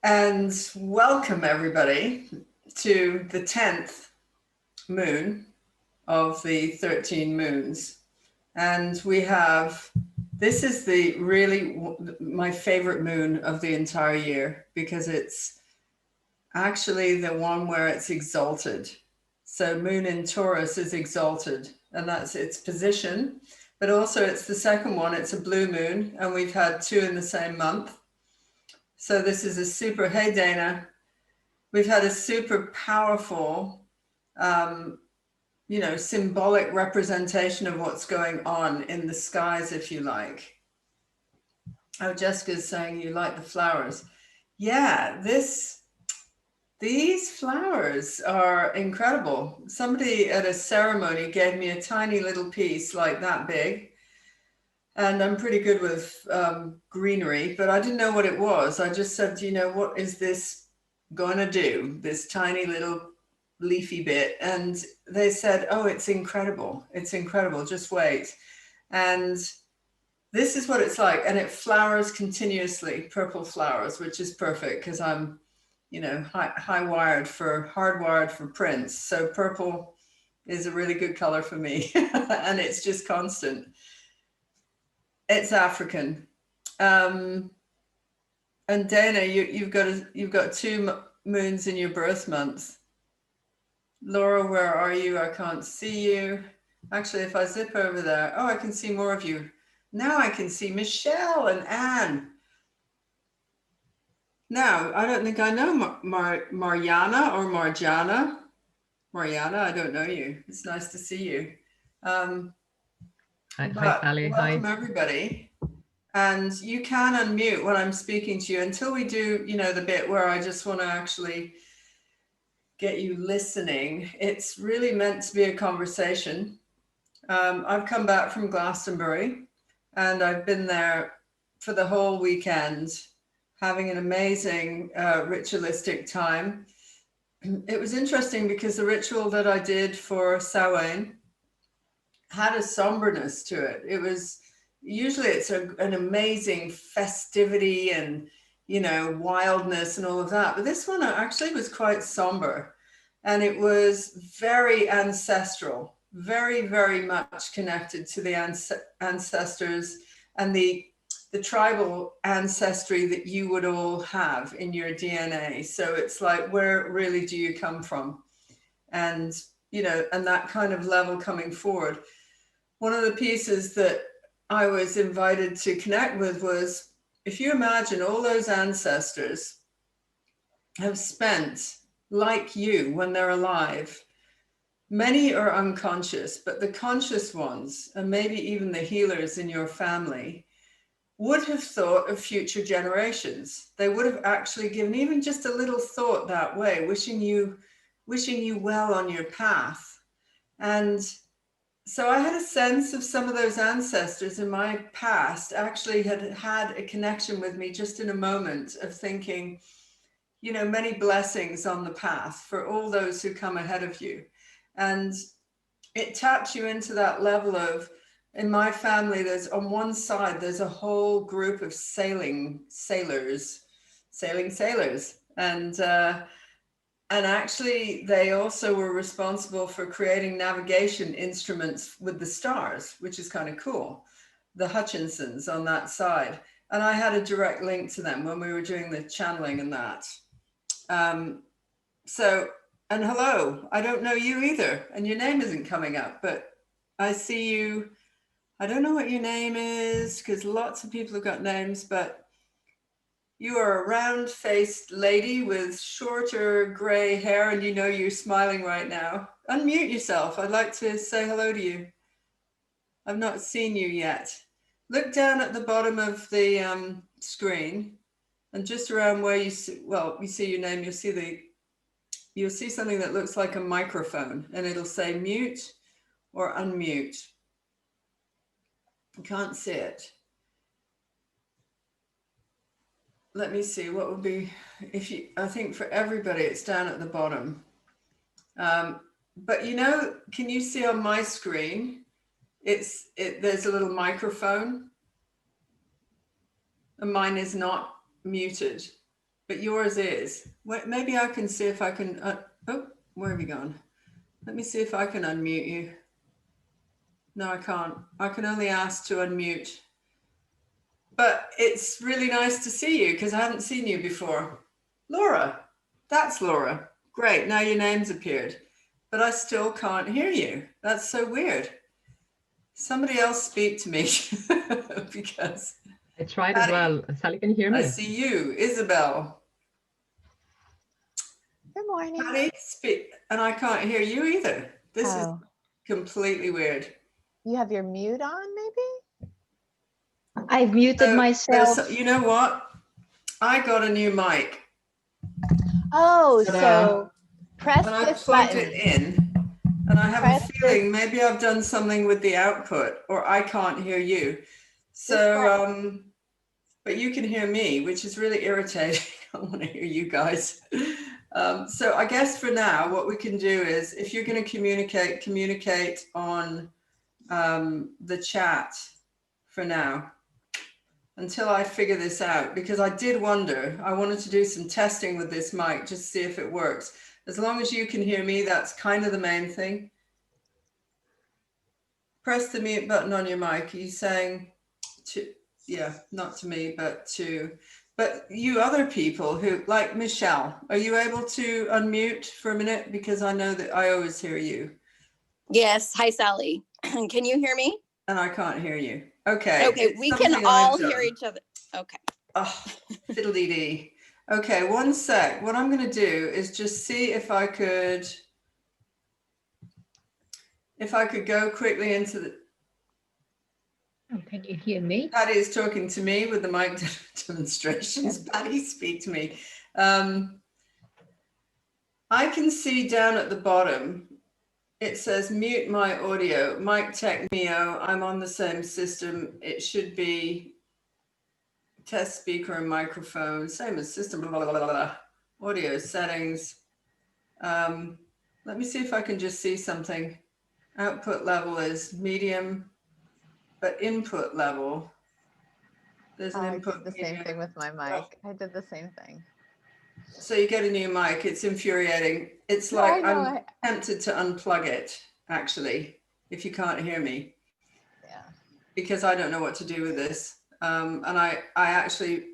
And welcome everybody to the 10th moon of the 13 moons. And this is the really my favorite moon of the entire year because it's actually the one where it's exalted. So moon in Taurus is exalted, and that's its position. But also it's the second one, it's a blue moon, and we've had two in the same month. So this is a super, hey Dana, we've had a super powerful, symbolic representation of what's going on in the skies, if you like. Oh, Jessica's saying you like the flowers. Yeah, these flowers are incredible. Somebody at a ceremony gave me a tiny little piece like that big. And I'm pretty good with greenery, but I didn't know what it was. I just said, what is this going to do? This tiny little leafy bit. And they said, oh, it's incredible. It's incredible. Just wait. And this is what it's like. And it flowers continuously, purple flowers, which is perfect because I'm, hardwired for Prince. So purple is a really good color for me. And it's just constant. It's African. And Dana, you've got two moons in your birth month. Laura, where are you? I can't see you. Actually, if I zip over there, I can see more of you. Now I can see Michelle and Anne. Now, I don't think I know Mariana or Marjana. Mariana, I don't know you. It's nice to see you. Hi, Sally. Welcome, Hi. everybody. And you can unmute when I'm speaking to you until we do, the bit where I just want to actually get you listening. It's really meant to be a conversation. I've come back from Glastonbury and I've been there for the whole weekend, having an amazing ritualistic time. It was interesting because the ritual that I did for Samhain had a somberness to it. It was usually it's an amazing festivity and wildness and all of that, but this one actually was quite somber, and it was very ancestral, very, very much connected to the ancestors and the tribal ancestry that you would all have in your DNA. So it's like, where really do you come from? And and that kind of level coming forward. One of the pieces that I was invited to connect with was, if you imagine all those ancestors have spent, like you, when they're alive, many are unconscious, but the conscious ones, and maybe even the healers in your family, would have thought of future generations. They would have actually given even just a little thought that way, wishing you well on your path. And so I had a sense of some of those ancestors in my past actually had a connection with me just in a moment of thinking, many blessings on the path for all those who come ahead of you. And it taps you into that level of, in my family, there's on one side, there's a whole group of sailing sailors. And actually, they also were responsible for creating navigation instruments with the stars, which is kind of cool. The Hutchinsons on that side. And I had a direct link to them when we were doing the channeling and that. And hello, I don't know you either. And your name isn't coming up, but I see you. I don't know what your name is because lots of people have got names, but you are a round-faced lady with shorter gray hair, and you're smiling right now. Unmute yourself. I'd like to say hello to you. I've not seen you yet. Look down at the bottom of the screen, and just around where you see your name, you'll see something that looks like a microphone, and it'll say mute or unmute. You can't see it. Let me see what would be, I think for everybody it's down at the bottom. But can you see on my screen, there's a little microphone, and mine is not muted but yours is. Wait, maybe I can see if I can, oh, where have you gone? Let me see if I can unmute you. No, I can't. I can only ask to unmute. But it's really nice to see you because I haven't seen you before. Laura, that's Laura. Great, now your name's appeared. But I still can't hear you. That's so weird. Somebody else speak to me because I tried as Patty, well. Sally, can you hear me? I see you, Isabel. Good morning. Patty, speak, and I can't hear you either. This is completely weird. You have your mute on, maybe? I've muted myself. You know what? I got a new mic. Oh, so press and I this plugged button. it in, and I have a feeling maybe I've done something with the output, or I can't hear you. So, but you can hear me, which is really irritating. I want to hear you guys. So I guess for now, what we can do is, if you're going to communicate on the chat for now, until I figure this out, because I did wonder, I wanted to do some testing with this mic, just see if it works. As long as you can hear me, that's kind of the main thing. Press the mute button on your mic. Are you saying to, yeah, not to me, but you other people who, like Michelle, are you able to unmute for a minute? Because I know that I always hear you. Yes. Hi, Sally. Can you hear me? And I can't hear you. Okay. Okay. We can all hear each other. Okay. Oh, fiddle-dee-dee. Okay, one sec. What I'm going to do is just see if I could go quickly into the. Oh, can you hear me? Patty is talking to me with the mic demonstrations. Patty, speak to me. I can see down at the bottom, it says mute my audio, mic tech Mio. I'm on the same system. It should be test speaker and microphone, same as system, blah, blah, blah, blah, blah. Audio settings. Let me see if I can just see something. Output level is medium, but input level, there's an input. I did the same thing with my mic. I did the same thing. So you get a new mic. It's infuriating. It's like I'm tempted to unplug it, actually, if you can't hear me. Yeah. Because I don't know what to do with this. And I actually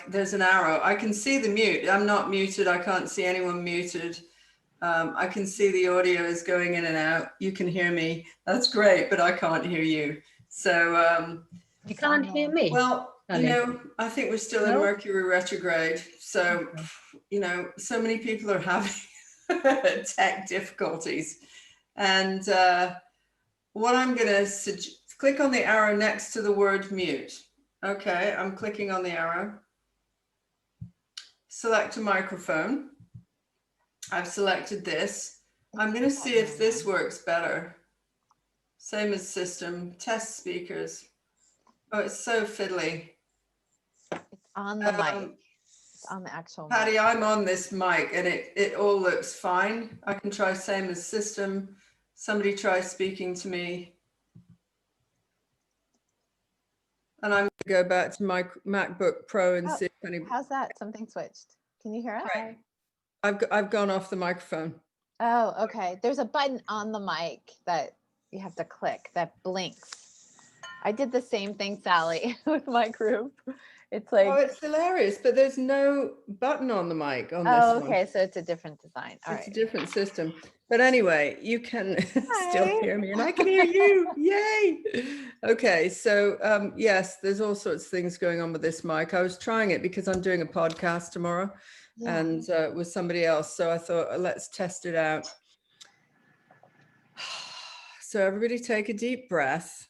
there's an arrow. I can see the mute. I'm not muted. I can't see anyone muted. I can see the audio is going in and out. You can hear me. That's great, but I can't hear you. So you can't hear me. Well, you know, I think we're still in Mercury retrograde. So, you know, so many people are having tech difficulties. And what I'm going to suggest, click on the arrow next to the word mute. Okay, I'm clicking on the arrow. Select a microphone. I've selected this. I'm going to see if this works better. Same as system, test speakers. Oh, it's so fiddly. It's on the mic. It's on the actual mic. Patty, I'm on this mic and it all looks fine. I can try same as system. Somebody try speaking to me. And I'm going to go back to my MacBook Pro and see if any. How's that? Something switched. Can you hear it? Right. I've gone off the microphone. Oh, okay. There's a button on the mic that you have to click that blinks. I did the same thing, Sally, with my group. It's like, oh, it's hilarious, but there's no button on the mic on this one. Okay, so it's a different design. It's a different system. But anyway, you can still hear me and I can hear you. Yay. Okay, so yes, there's all sorts of things going on with this mic. I was trying it because I'm doing a podcast tomorrow and with somebody else. So I thought, let's test it out. So everybody take a deep breath.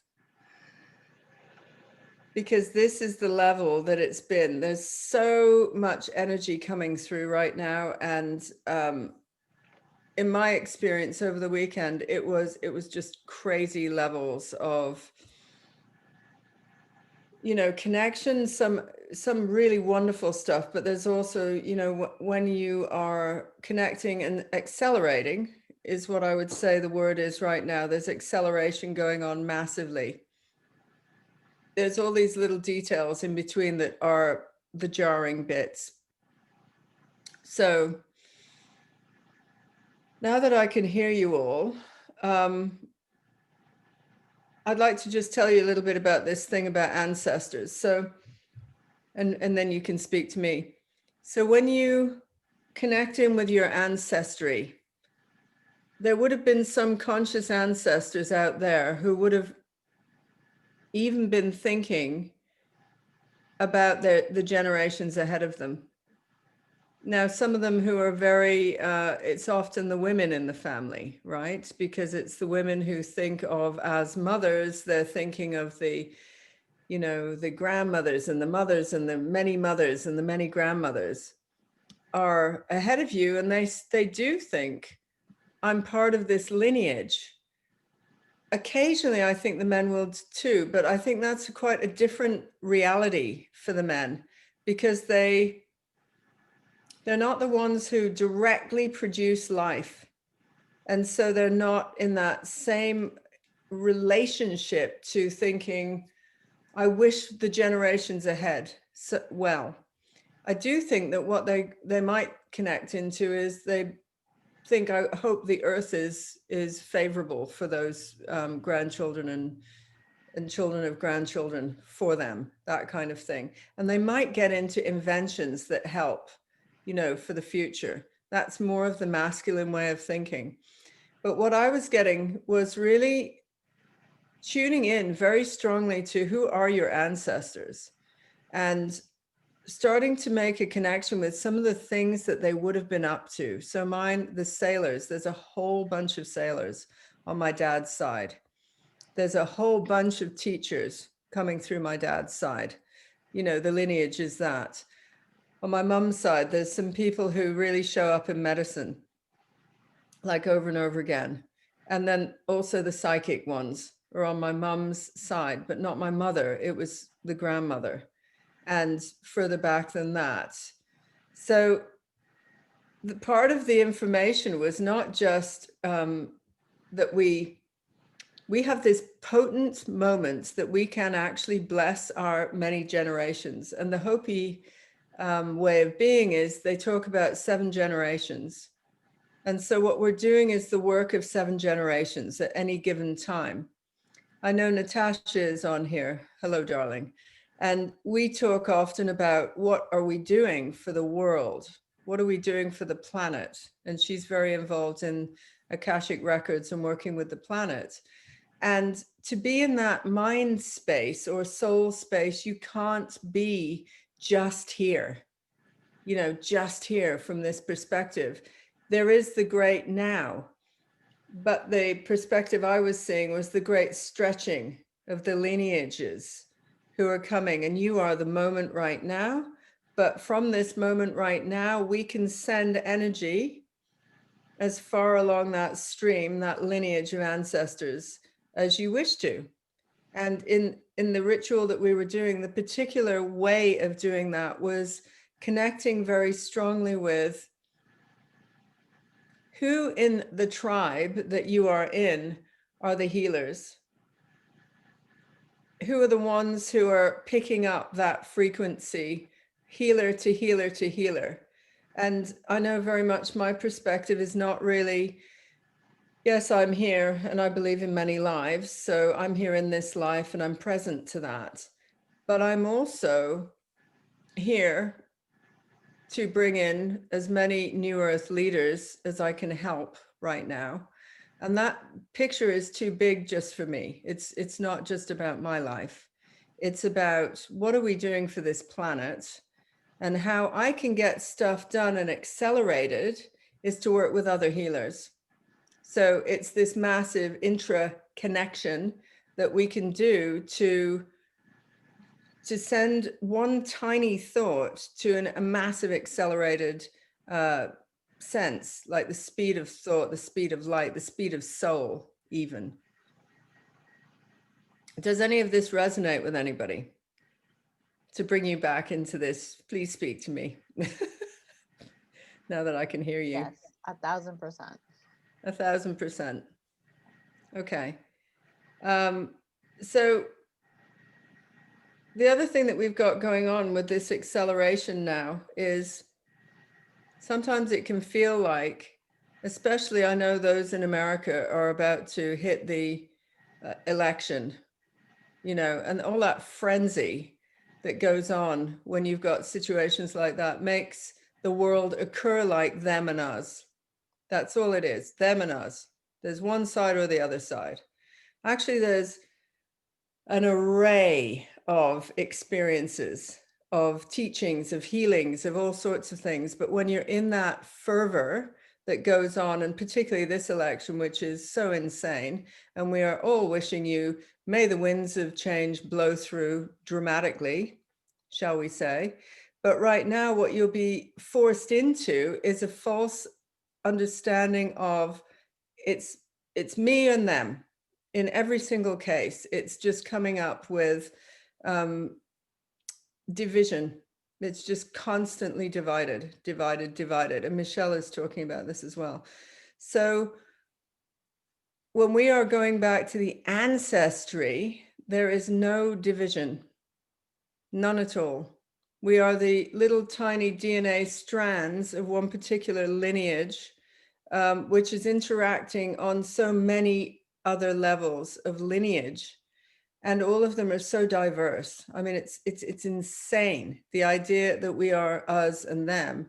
Because this is the level that it's been. There's so much energy coming through right now. And in my experience over the weekend, it was just crazy levels of, you know, connection, some really wonderful stuff. But there's also, you know, when you are connecting and accelerating is what I would say the word is right now. There's acceleration going on massively. There's all these little details in between that are the jarring bits. So now that I can hear you all, I'd like to just tell you a little bit about this thing about ancestors. So, and then you can speak to me. So when you connect in with your ancestry, there would have been some conscious ancestors out there who would have even been thinking about the generations ahead of them. Now, some of them who are very, it's often the women in the family, right? Because it's the women who think of as mothers, they're thinking of the, you know, the grandmothers and the mothers and the many grandmothers are ahead of you. And they do think, I'm part of this lineage. Occasionally, I think the men will too, but I think that's quite a different reality for the men, because they're not the ones who directly produce life. And so they're not in that same relationship to thinking, I wish the generations ahead well. I do think that what they might connect into is they think, I hope the earth is favorable for those grandchildren and children of grandchildren for them, that kind of thing. And they might get into inventions that help, you know, for the future. That's more of the masculine way of thinking. But what I was getting was really tuning in very strongly to who are your ancestors, and starting to make a connection with some of the things that they would have been up to. So mine, the sailors, there's a whole bunch of sailors on my dad's side. There's a whole bunch of teachers coming through my dad's side. You know, the lineage is that. On my mum's side, there's some people who really show up in medicine, like over and over again. And then also the psychic ones are on my mum's side, but not my mother. It was the grandmother, and further back than that. So the part of the information was not just that we have this potent moment that we can actually bless our many generations. And the Hopi way of being is they talk about 7 generations. And so what we're doing is the work of 7 generations at any given time. I know Natasha is on here. Hello, darling. And we talk often about what are we doing for the world? What are we doing for the planet? And she's very involved in Akashic Records and working with the planet. And to be in that mind space or soul space, you can't be just here, you know, just here from this perspective. There is the great now. But the perspective I was seeing was the great stretching of the lineages who are coming, and you are the moment right now. But from this moment right now, we can send energy as far along that stream, that lineage of ancestors, as you wish to. And in the ritual that we were doing, the particular way of doing that was connecting very strongly with who in the tribe that you are in are the healers? Who are the ones who are picking up that frequency, healer to healer to healer? And I know very much my perspective is not really, yes, I'm here and I believe in many lives. So I'm here in this life and I'm present to that. But I'm also here to bring in as many New Earth leaders as I can help right now. And that picture is too big just for me. It's not just about my life. It's about what are we doing for this planet, and how I can get stuff done and accelerated is to work with other healers. So it's this massive intra connection that we can do to send one tiny thought to a massive accelerated sense, like the speed of thought, the speed of light, the speed of soul even. Does any of this resonate with anybody? To bring you back into this, please speak to me. Now that I can hear you. Yes, 1,000%. 1,000%. Okay. So the other thing that we've got going on with this acceleration now is Sometimes it can feel like, especially I know those in America are about to hit the election, you know, and all that frenzy that goes on when you've got situations like that makes the world occur like them and us. That's all it is, them and us. There's one side or the other side. Actually, there's an array of experiences, of teachings, of healings, of all sorts of things. But when you're in that fervor that goes on, and particularly this election, which is so insane, and we are all wishing you, may the winds of change blow through dramatically, shall we say. But right now, what you'll be forced into is a false understanding of it's me and them. In every single case, it's just coming up with division. It's just constantly divided. And Michelle is talking about this as well. So when we are going back to the ancestry, there is no division, none at all. We are the little tiny DNA strands of one particular lineage, which is interacting on so many other levels of lineage. And all of them are so diverse. I mean, it's insane. The idea that we are us and them,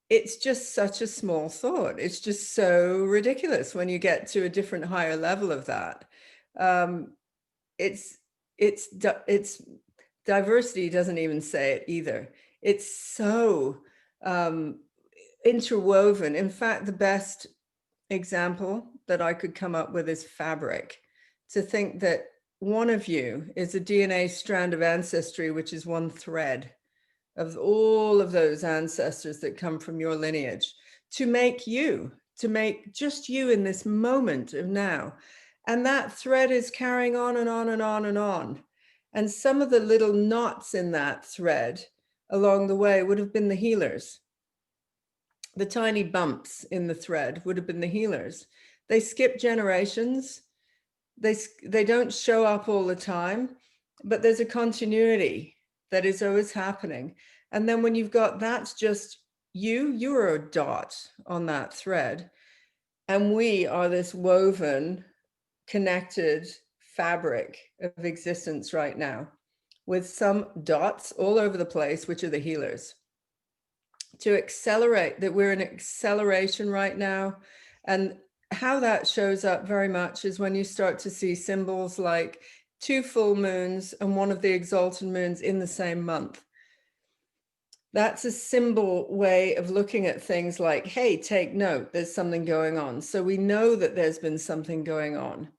it's just such a small thought. It's just so ridiculous when you get to a different higher level of that. It's diversity doesn't even say it either. It's so interwoven. In fact, the best example that I could come up with is fabric. To think that one of you is a DNA strand of ancestry, which is one thread of all of those ancestors that come from your lineage, to make just you in this moment of now. And that thread is carrying on and on and on and on. And some of the little knots in that thread along the way would have been the healers. The tiny bumps in the thread would have been the healers. They skip generations. They don't show up all the time, but there's a continuity that is always happening. And then when you've got that's just you're a dot on that thread. And we are this woven, connected fabric of existence right now, with some dots all over the place, which are the healers. To accelerate, that we're in acceleration right now. And how that shows up very much is when you start to see symbols like 2 full moons and one of the exalted moons in the same month. That's a symbol way of looking at things like, hey, take note, there's something going on. So we know that there's been something going on.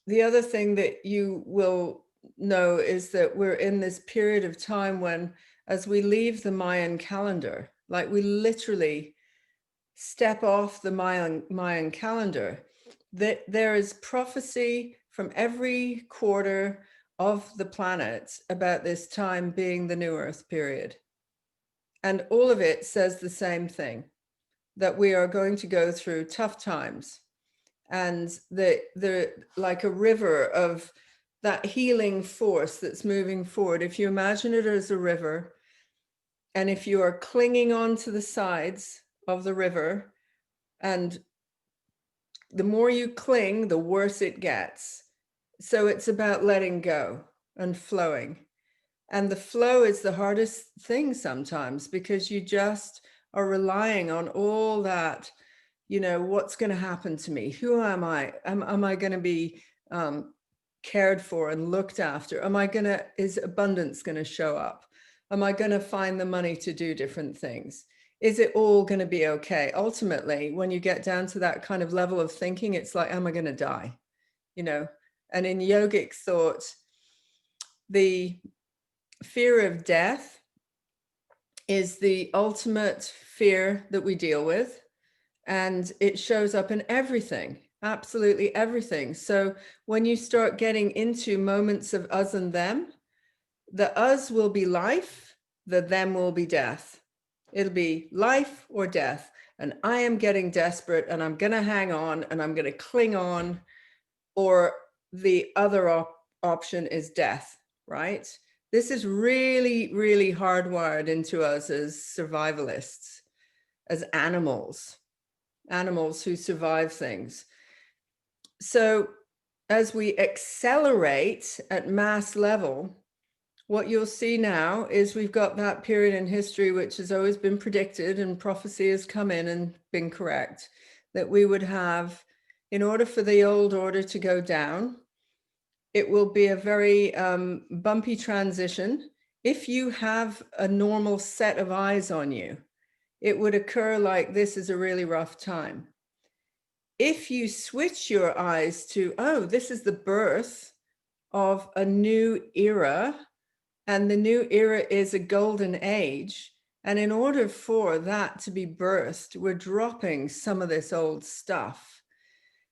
The other thing that you will know is that we're in this period of time when, as we leave the Mayan calendar, like we literally step off the Mayan calendar, that there is prophecy from every quarter of the planet about this time being the New Earth period. And all of it says the same thing, that we are going to go through tough times. And the like a river of that healing force that's moving forward. If you imagine it as a river, and if you are clinging on to the sides of the river, and the more you cling, the worse it gets. So it's about letting go and flowing. And the flow is the hardest thing sometimes, because you just are relying on all that, you know, what's going to happen to me? Who am I? Am I going to be cared for and looked after? Is abundance going to show up? Am I going to find the money to do different things? Is it all going to be okay? Ultimately, when you get down to that kind of level of thinking, it's like, am I going to die? You know, and in yogic thought, the fear of death is the ultimate fear that we deal with. And it shows up in everything, absolutely everything. So when you start getting into moments of us and them, the us will be life, the them will be death. It'll be life or death. And I am getting desperate and I'm going to hang on and I'm going to cling on. Or the other option is death, right? This is really, really hardwired into us as survivalists, as animals who survive things. So as we accelerate at mass level, what you'll see now is we've got that period in history, which has always been predicted, and prophecy has come in and been correct, that we would have, in order for the old order to go down, it will be a very bumpy transition. If you have a normal set of eyes on you, it would occur like this is a really rough time. If you switch your eyes to, oh, this is the birth of a new era, and the new era is a golden age, and in order for that to be birthed, we're dropping some of this old stuff.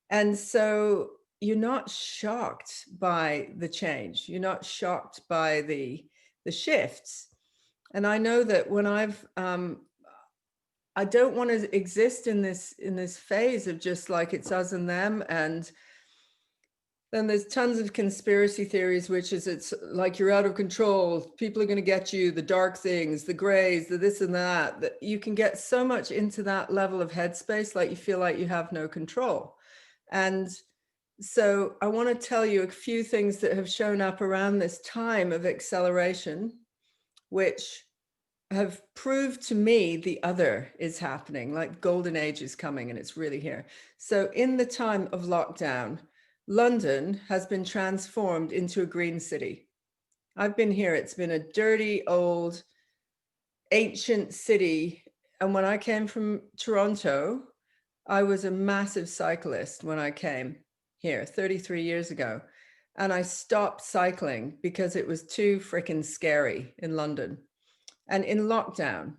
And so you're not shocked by the change. You're not shocked by the shifts. And I know that when I don't want to exist in this phase of just like it's us and them. And then there's tons of conspiracy theories, which is it's like you're out of control. People are going to get you, the dark things, the grays, the this and that you can get so much into that level of headspace, like you feel like you have no control. And so I want to tell you a few things that have shown up around this time of acceleration, which have proved to me the other is happening, like golden age is coming and it's really here. So in the time of lockdown, London has been transformed into a green city. I've been here. It's been a dirty, old, ancient city. And when I came from Toronto, I was a massive cyclist when I came here 33 years ago. And I stopped cycling because it was too freaking scary in London. And in lockdown,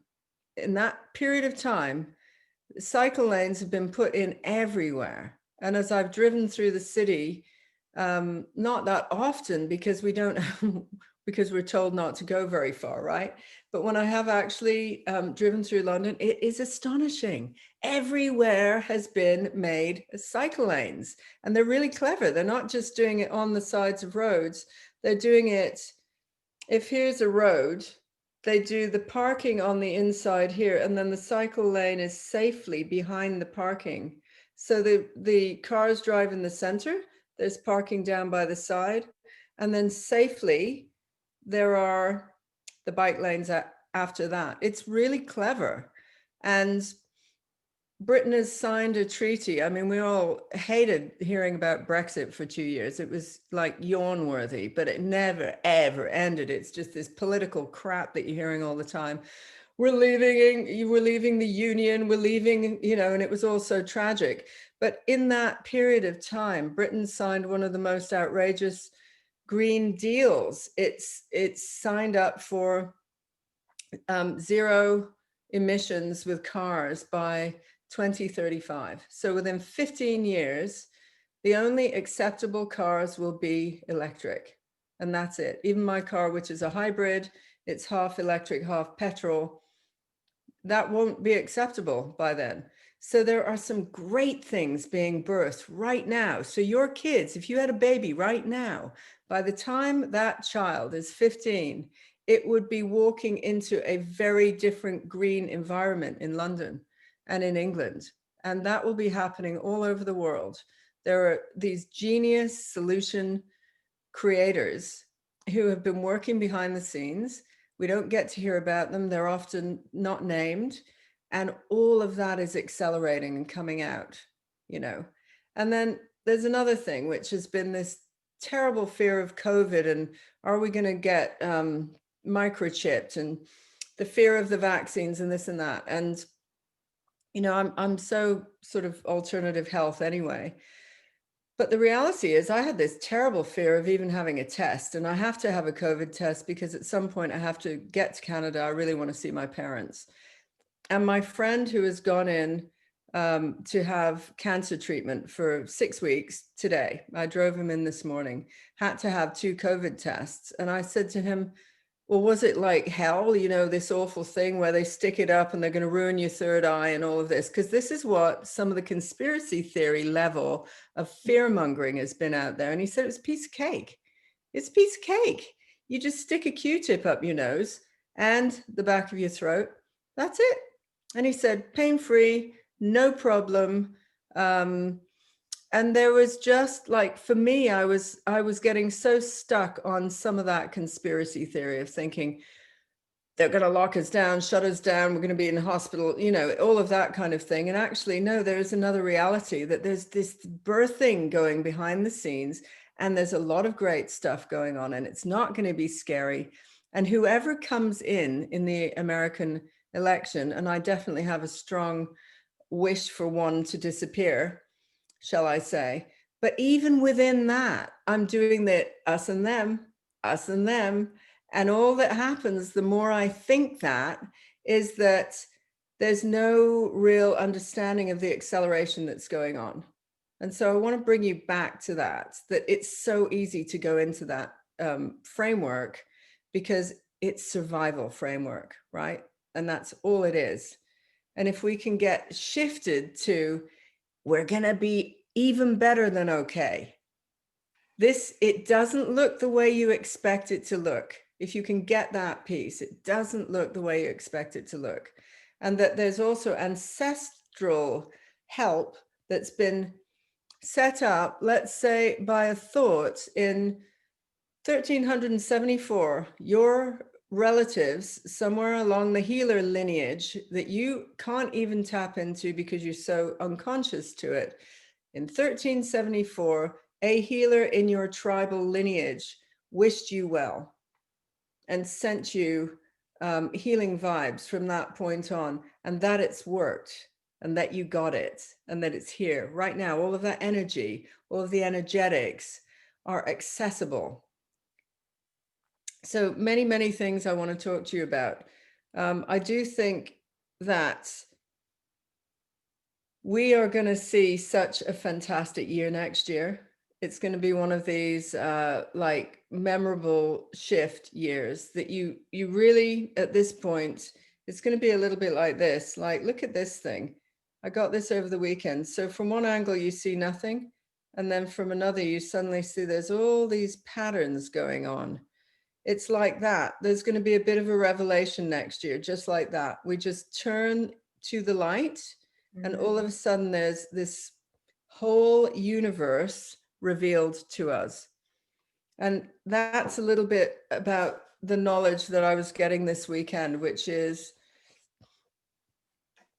in that period of time, cycle lanes have been put in everywhere. And as I've driven through the city, not that often because we don't, because we're told not to go very far, right? But when I have actually driven through London, it is astonishing. Everywhere has been made cycle lanes, and they're really clever. They're not just doing it on the sides of roads. They're doing it, if here's a road, they do the parking on the inside here, and then the cycle lane is safely behind the parking. So the cars drive in the center, there's parking down by the side, and then safely there are the bike lanes after that. It's really clever. And Britain has signed a treaty. I mean, we all hated hearing about Brexit for 2 years. It was like yawn worthy, but it never, ever ended. It's just this political crap that you're hearing all the time. We're leaving the union, we're leaving, and it was all so tragic. But in that period of time, Britain signed one of the most outrageous green deals. It's signed up for zero emissions with cars by 2035. So within 15 years, the only acceptable cars will be electric. And that's it. Even my car, which is a hybrid, it's half electric, half petrol, that won't be acceptable by then. So there are some great things being birthed right now. So your kids, if you had a baby right now, by the time that child is 15, it would be walking into a very different green environment in London and in England. And that will be happening all over the world. There are these genius solution creators who have been working behind the scenes. We don't get to hear about them. They're often not named. And all of that is accelerating and coming out, And then there's another thing, which has been this terrible fear of COVID. And are we going to get microchipped, and the fear of the vaccines and this and that. And, I'm so sort of alternative health anyway. But the reality is I had this terrible fear of even having a test, and I have to have a COVID test because at some point I have to get to Canada. I really want to see my parents. And my friend who has gone in to have cancer treatment for 6 weeks today, I drove him in this morning, had to have 2 COVID tests. And I said to him, well, was it like hell, this awful thing where they stick it up and they're going to ruin your third eye and all of this? Because this is what some of the conspiracy theory level of fear mongering has been out there. And he said, it's a piece of cake. It's a piece of cake. You just stick a Q-tip up your nose and the back of your throat. That's it. And he said, pain-free, no problem. And there was just like, for me, I was getting so stuck on some of that conspiracy theory of thinking they're going to lock us down, shut us down, we're going to be in hospital, you know, all of that kind of thing. And actually, no, there's another reality, that there's this birthing going behind the scenes, and there's a lot of great stuff going on, and it's not going to be scary. And whoever comes in the American election, and I definitely have a strong wish for one to disappear, shall I say. But even within that, I'm doing the us and them, us and them. And all that happens, the more I think that, is that there's no real understanding of the acceleration that's going on. And so I want to bring you back to that it's so easy to go into that framework, because it's survival framework, right? And that's all it is. And if we can get shifted to, we're going to be even better than okay. It doesn't look the way you expect it to look. If you can get that piece, it doesn't look the way you expect it to look. And that there's also ancestral help that's been set up, let's say, by a thought in 1374, your relatives somewhere along the healer lineage that you can't even tap into because you're so unconscious to it. In 1374, a healer in your tribal lineage wished you well and sent you healing vibes from that point on, and that it's worked, and that you got it, and that it's here right now. All of that energy, all of the energetics are accessible. So many, many things I want to talk to you about. I do think that we are going to see such a fantastic year next year. It's going to be one of these like memorable shift years that you really, at this point, it's going to be a little bit like this. Like, look at this thing. I got this over the weekend. So from one angle, you see nothing. And then from another, you suddenly see there's all these patterns going on. It's like that. There's going to be a bit of a revelation next year, just like that. We just turn to the light, and all of a sudden there's this whole universe revealed to us. And that's a little bit about the knowledge that I was getting this weekend, which is,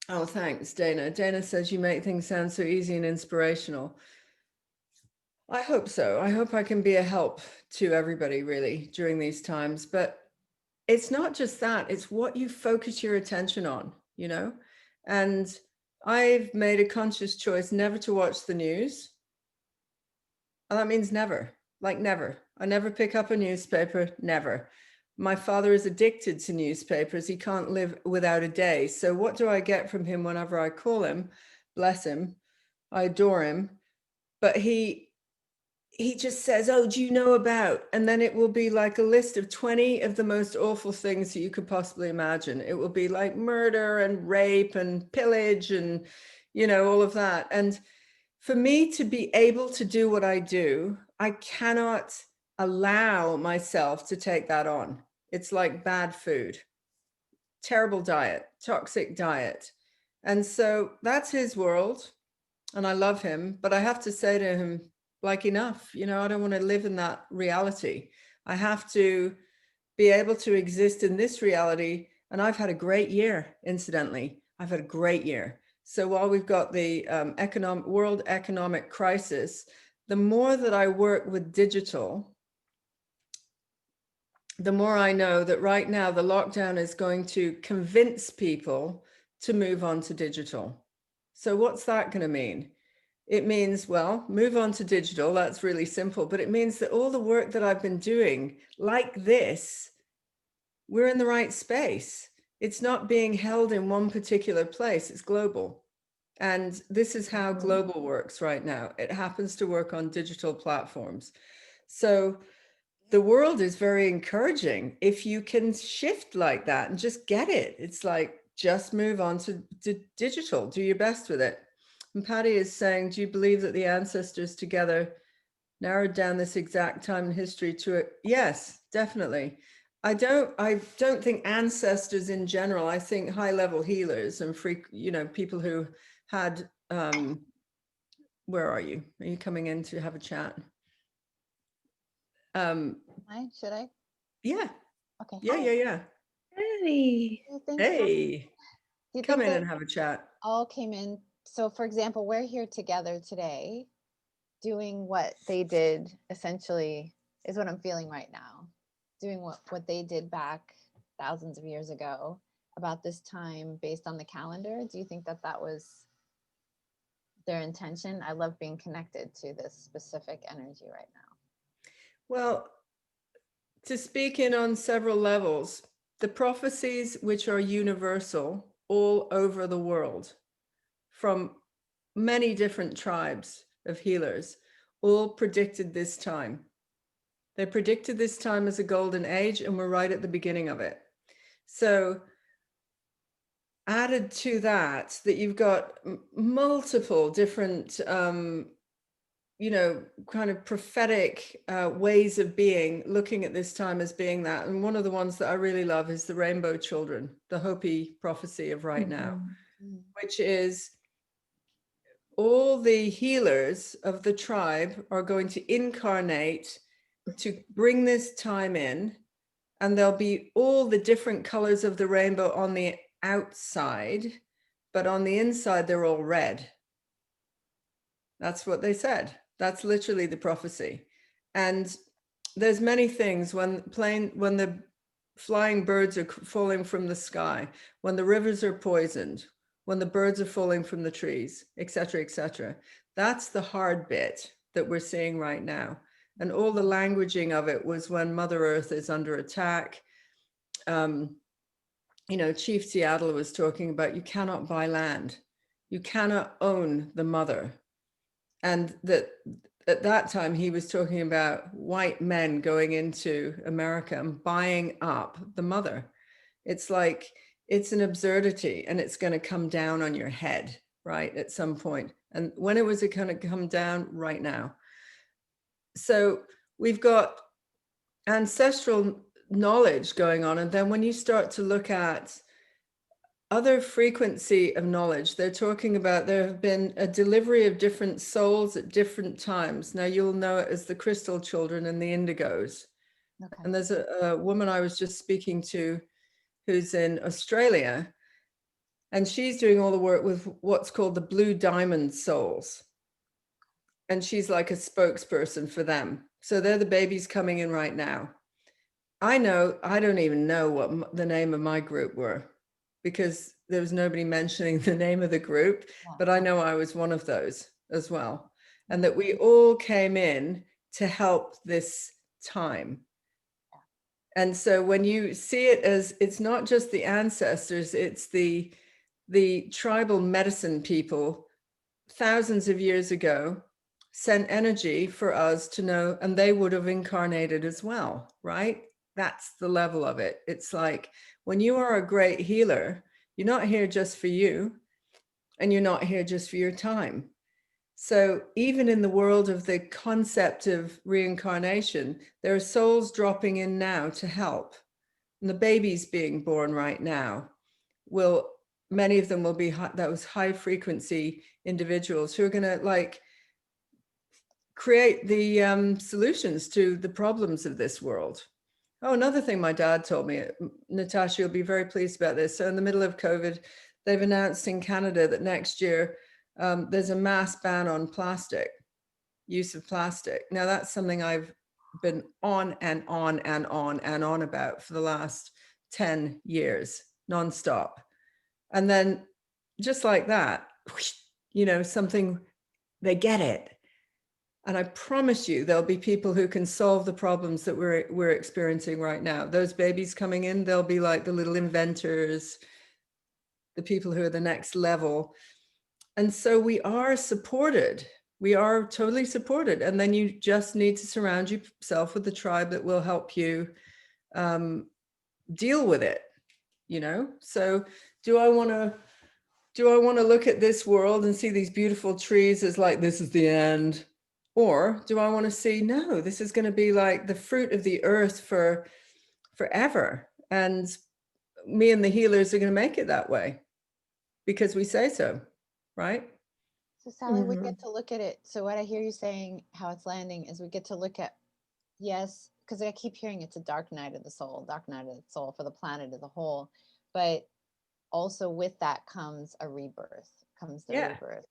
oh, thanks, Dana. Dana says you make things sound so easy and inspirational. I hope so. I hope I can be a help to everybody really during these times. But it's not just that, it's what you focus your attention on, you know? And I've made a conscious choice never to watch the news. And that means never, like never. I never pick up a newspaper, never. My father is addicted to newspapers. He can't live without a day. So what do I get from him whenever I call him? Bless him. I adore him. But he just says, oh, do you know about? And then it will be like a list of 20 of the most awful things that you could possibly imagine. It will be like murder and rape and pillage and, you know, all of that. And for me to be able to do what I do, I cannot allow myself to take that on. It's like bad food, terrible diet, toxic diet. And so that's his world. And I love him, but I have to say to him, like, enough, you know, I don't want to live in that reality. I have to be able to exist in this reality. And I've had a great year, incidentally. I've had a great year. So while we've got the world economic crisis, the more that I work with digital, the more I know that right now the lockdown is going to convince people to move on to digital. So what's that going to mean? It means, well, move on to digital. That's really simple. But it means that all the work that I've been doing like this, we're in the right space. It's not being held in one particular place. It's global. And this is how global works right now. It happens to work on digital platforms. So the world is very encouraging if you can shift like that and just get it. It's like, just move on to digital. Do your best with it. And Patty is saying, do you believe that the ancestors together narrowed down this exact time in history to it. Yes, definitely. I don't think ancestors in general. I think high level healers and people who had, where are you? Are you coming in to have a chat? Should I? Yeah. Okay. Yeah. Hey. Do you think Hey, do you come think in that and have a chat. all came in? So for example, we're here together today doing what they did, essentially, is what I'm feeling right now. Doing what they did back thousands of years ago about this time based on the calendar. Do you think that that was their intention? I love being connected to this specific energy right now. Well, to speak in on several levels, the prophecies which are universal all over the world from many different tribes of healers all predicted this time. They predicted this time as a golden age, and we're right at the beginning of it. So added to that you've got multiple different kind of prophetic ways of being, looking at this time as being that. And one of the ones that I really love is the rainbow children, the Hopi prophecy of right now, which is all the healers of the tribe are going to incarnate to bring this time in, and there'll be all the different colors of the rainbow on the outside, but on the inside, they're all red. That's what they said. That's literally the prophecy. And there's many things when the flying birds are falling from the sky, when the rivers are poisoned, when the birds are falling from the trees, etc., etc. That's the hard bit that we're seeing right now. And all the languaging of it was when Mother Earth is under attack. Chief Seattle was talking about you cannot buy land. You cannot own the mother. And that at that time he was talking about white men going into America and buying up the mother. It's like, it's an absurdity, and it's going to come down on your head, right, at some point. And when it was going to come down? Right now. So we've got ancestral knowledge going on. And then when you start to look at other frequency of knowledge, they're talking about there have been a delivery of different souls at different times. Now you'll know it as the crystal children and the indigos. Okay. And there's a woman I was just speaking to who's in Australia, and she's doing all the work with what's called the blue diamond souls. And she's like a spokesperson for them. So they're the babies coming in right now. I don't even know what the name of my group were, because there was nobody mentioning the name of the group, but I know I was one of those as well. And that we all came in to help this time. And so when you see it as, it's not just the ancestors, it's the tribal medicine people thousands of years ago sent energy for us to know, and they would have incarnated as well, right? That's the level of it. It's like, when you are a great healer, you're not here just for you, and you're not here just for your time. So even in the world of the concept of reincarnation, there are souls dropping in now to help. And the babies being born right now many of them will be those high frequency individuals who are going to create the solutions to the problems of this world. Oh, another thing my dad told me, Natasha, you'll be very pleased about this. So in the middle of COVID, they've announced in Canada that next year there's a mass ban on use of plastic. Now that's something I've been on and on and on and on about for the last 10 years, nonstop. And then just like that, something, they get it. And I promise you, there'll be people who can solve the problems that we're experiencing right now. Those babies coming in, they'll be like the little inventors, the people who are the next level. And so we are supported. We are totally supported. And then you just need to surround yourself with the tribe that will help you deal with it, So do I want to look at this world and see these beautiful trees as like, this is the end? Or do I want to see, no, this is going to be like the fruit of the earth for forever. And me and the healers are going to make it that way because we say so, right? So Sally, we get to look at it. So what I hear you saying, how it's landing, is we get to look at, yes, because I keep hearing it's a dark night of the soul, dark night of the soul for the planet as a whole. But also with that comes a rebirth, comes the Yeah. rebirth.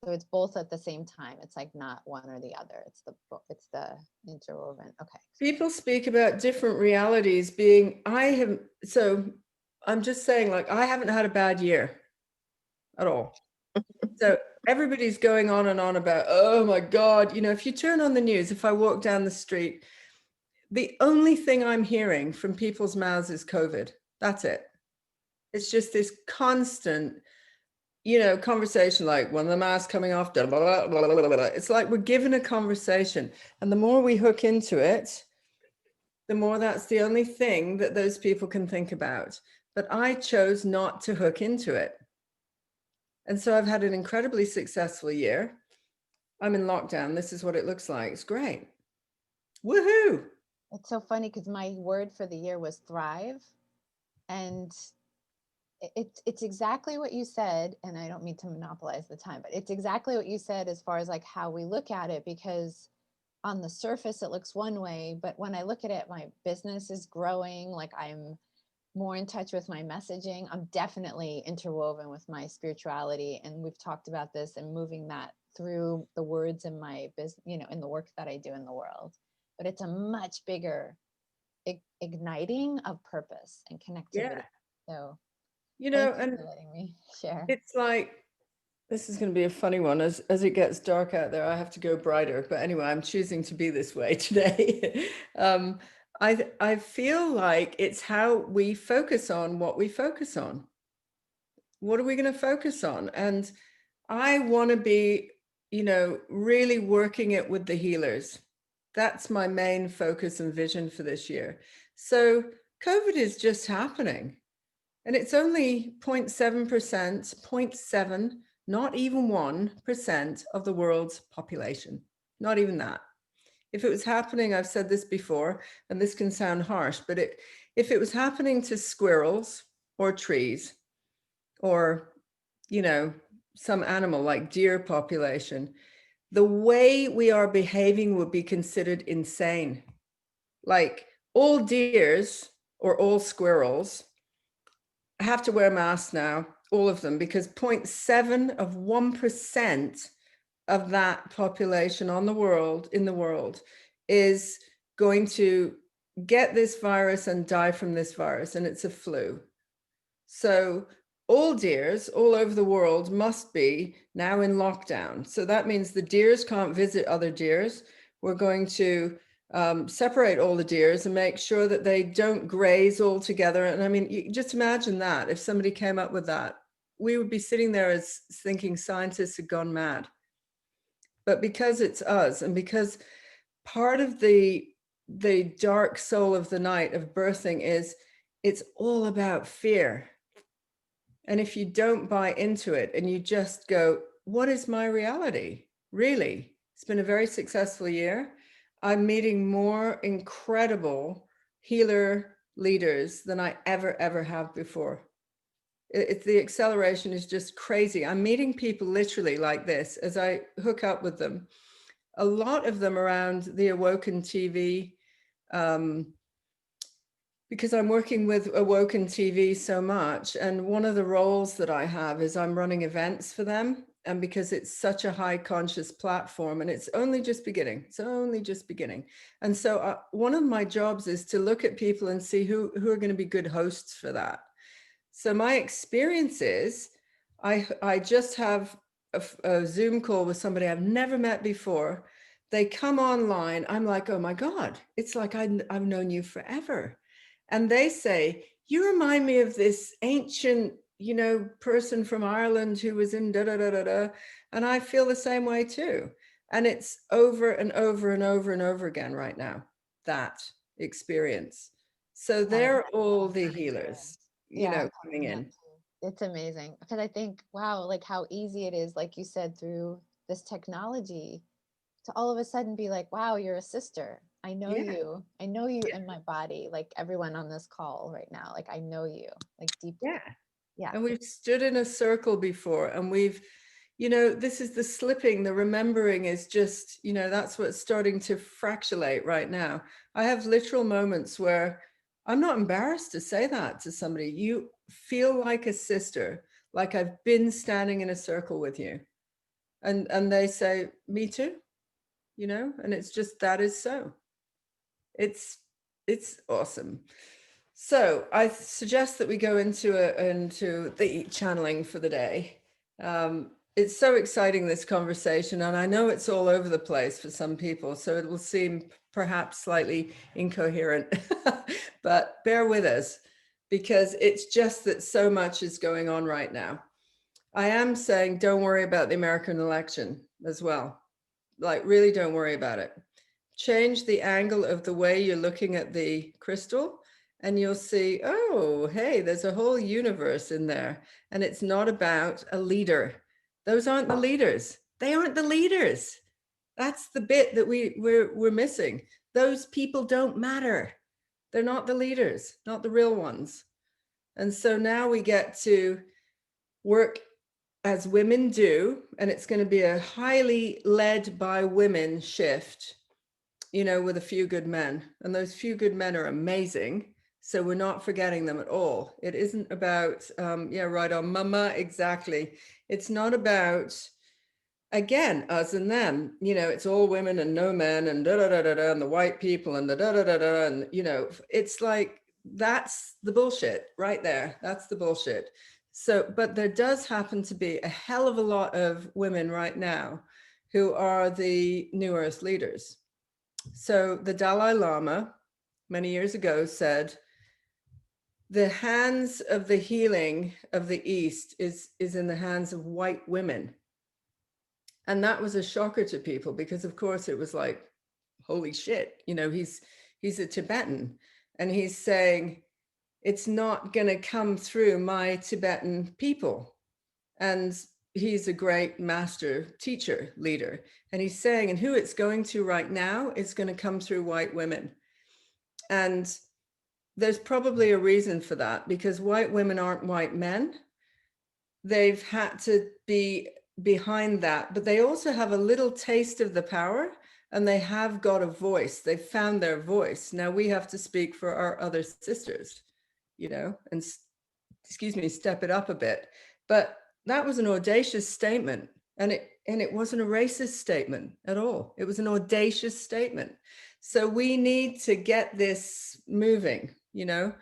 So it's both at the same time. It's like not one or the other. It's the interwoven. Okay. People speak about different realities being, so I'm just saying, like, I haven't had a bad year at all. So everybody's going on and on about, oh my God, if you turn on the news, if I walk down the street, the only thing I'm hearing from people's mouths is COVID. That's it. It's just this constant, conversation, like when the mask coming off, blah, blah, blah, blah, blah, blah. It's like we're given a conversation. And the more we hook into it, the more that's the only thing that those people can think about. But I chose not to hook into it. And so I've had an incredibly successful year. I'm in lockdown. This is what it looks like. It's great. Woohoo. It's so funny because my word for the year was thrive. And it's exactly what you said. And I don't mean to monopolize the time, but it's exactly what you said as far as like how we look at it, because on the surface it looks one way, but when I look at it, my business is growing, like I'm more in touch with my messaging. I'm definitely interwoven with my spirituality, and we've talked about this, and moving that through the words in my business, in the work that I do in the world. But it's a much bigger igniting of purpose and connectivity. Yeah. So thank you And for letting me share. it's like, this is going to be a funny one. As it gets dark out there, I have to go brighter. But anyway, I'm choosing to be this way today. I feel like it's how we focus on what we focus on. What are we going to focus on? And I want to be, really working it with the healers. That's my main focus and vision for this year. So COVID is just happening. And it's only 0.7%, 0.7, not even 1% of the world's population. Not even that. If it was happening, I've said this before, and this can sound harsh, but if it was happening to squirrels or trees or, some animal like deer population, the way we are behaving would be considered insane. Like all deers or all squirrels have to wear masks now, all of them, because 0.7 of 1% of that population in the world is going to get this virus and die from this virus, and it's a flu. So all deers all over the world must be now in lockdown. So that means the deers can't visit other deers. We're going to separate all the deers and make sure that they don't graze all together. And I mean, you just imagine that if somebody came up with that, we would be sitting there as thinking scientists had gone mad. But because it's us, and because part of the dark soul of the night of birthing is it's all about fear. And if you don't buy into it and you just go, what is my reality? Really? It's been a very successful year. I'm meeting more incredible healer leaders than I ever have before. It's the acceleration is just crazy. I'm meeting people literally like this as I hook up with them. A lot of them around the Awoken TV, because I'm working with Awoken TV so much. And one of the roles that I have is I'm running events for them. And because it's such a high conscious platform, and it's only just beginning. And so one of my jobs is to look at people and see who are going to be good hosts for that. So my experience is I just have a Zoom call with somebody I've never met before. They come online. I'm like, oh my God, it's like I've known you forever. And they say, you remind me of this ancient, person from Ireland who was in da da da da da. And I feel the same way too. And it's over and over and over and over again right now, that experience. So they're all the healers, coming in. It's amazing because I think, wow, like how easy it is, like you said, through this technology to all of a sudden be like, wow, you're a sister. I know Yeah. you. I know you in my body. Like everyone on this call right now. Like I know you, like deeply. Yeah. Yeah. And we've stood in a circle before, and we've, you know, this is the slipping, the remembering is just, you know, that's what's starting to fractionate right now. I have literal moments where I'm not embarrassed to say that to somebody. You feel like a sister, like I've been standing in a circle with you. And they say, me too, you know, and it's just, that is so. It's awesome. So I suggest that we go into the channeling for the day. It's so exciting, this conversation, and I know it's all over the place for some people, so it will seem perhaps slightly incoherent, but bear with us, because it's just that so much is going on right now. I am saying don't worry about the American election as well. Like, really don't worry about it. Change the angle of the way you're looking at the crystal, and you'll see, oh, hey, there's a whole universe in there. And it's not about a leader. Those aren't the leaders. They aren't the leaders. That's the bit that we're missing. Those people don't matter. They're not the leaders, not the real ones. And so now we get to work as women do, and it's going to be a highly led by women shift, you know, with a few good men. And those few good men are amazing. So we're not forgetting them at all. It isn't about, yeah, right on, mama, exactly. It's not about, again, us and them. You know, it's all women and no men and da da da da da, and the white people and the da da da da. And, you know, it's like, that's the bullshit right there. That's the bullshit. So, but there does happen to be a hell of a lot of women right now who are the New Earth leaders. So the Dalai Lama, many years ago, said, the hands of the healing of the East is in the hands of white women. And that was a shocker to people, because of course it was like, holy shit, you know, he's a Tibetan, and he's saying, it's not going to come through my Tibetan people. And he's a great master teacher leader. And he's saying, and who it's going to right now is going to come through white women. And there's probably a reason for that, because white women aren't white men. They've had to be behind that, but they also have a little taste of the power, and they have got a voice. They've found their voice. Now we have to speak for our other sisters, you know, and excuse me, step it up a bit. But that was an audacious statement, and it wasn't a racist statement at all. It was an audacious statement. So we need to get this moving, you know.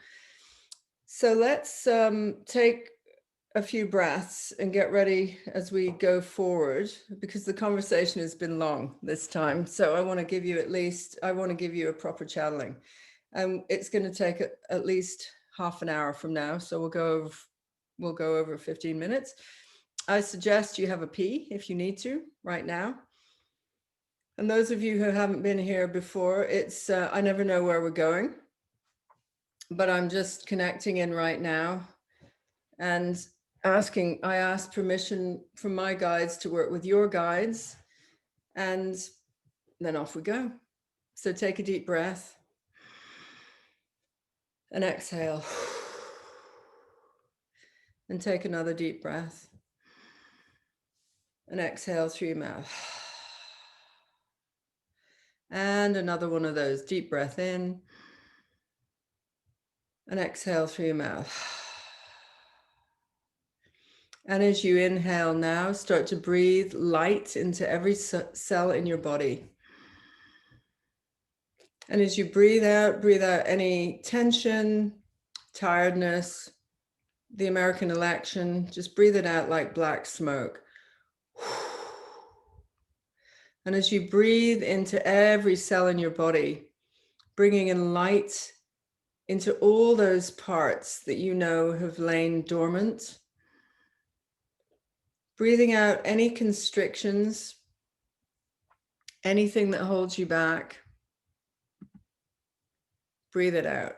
So let's take a few breaths and get ready as we go forward, because the conversation has been long this time. So I want to give you a proper channeling. It's going to take at least half an hour from now. So we'll go over 15 minutes. I suggest you have a pee if you need to right now. And those of you who haven't been here before, it's I never know where we're going, but I'm just connecting in right now and I asked permission from my guides to work with your guides, and then off we go. So take a deep breath and exhale, and take another deep breath and exhale through your mouth, and another one of those, deep breath in and exhale through your mouth. And as you inhale now, start to breathe light into every cell in your body. And as you breathe out any tension, tiredness, the American election, just breathe it out like black smoke. And as you breathe into every cell in your body, bringing in light into all those parts that you know have lain dormant, breathing out any constrictions, anything that holds you back, breathe it out.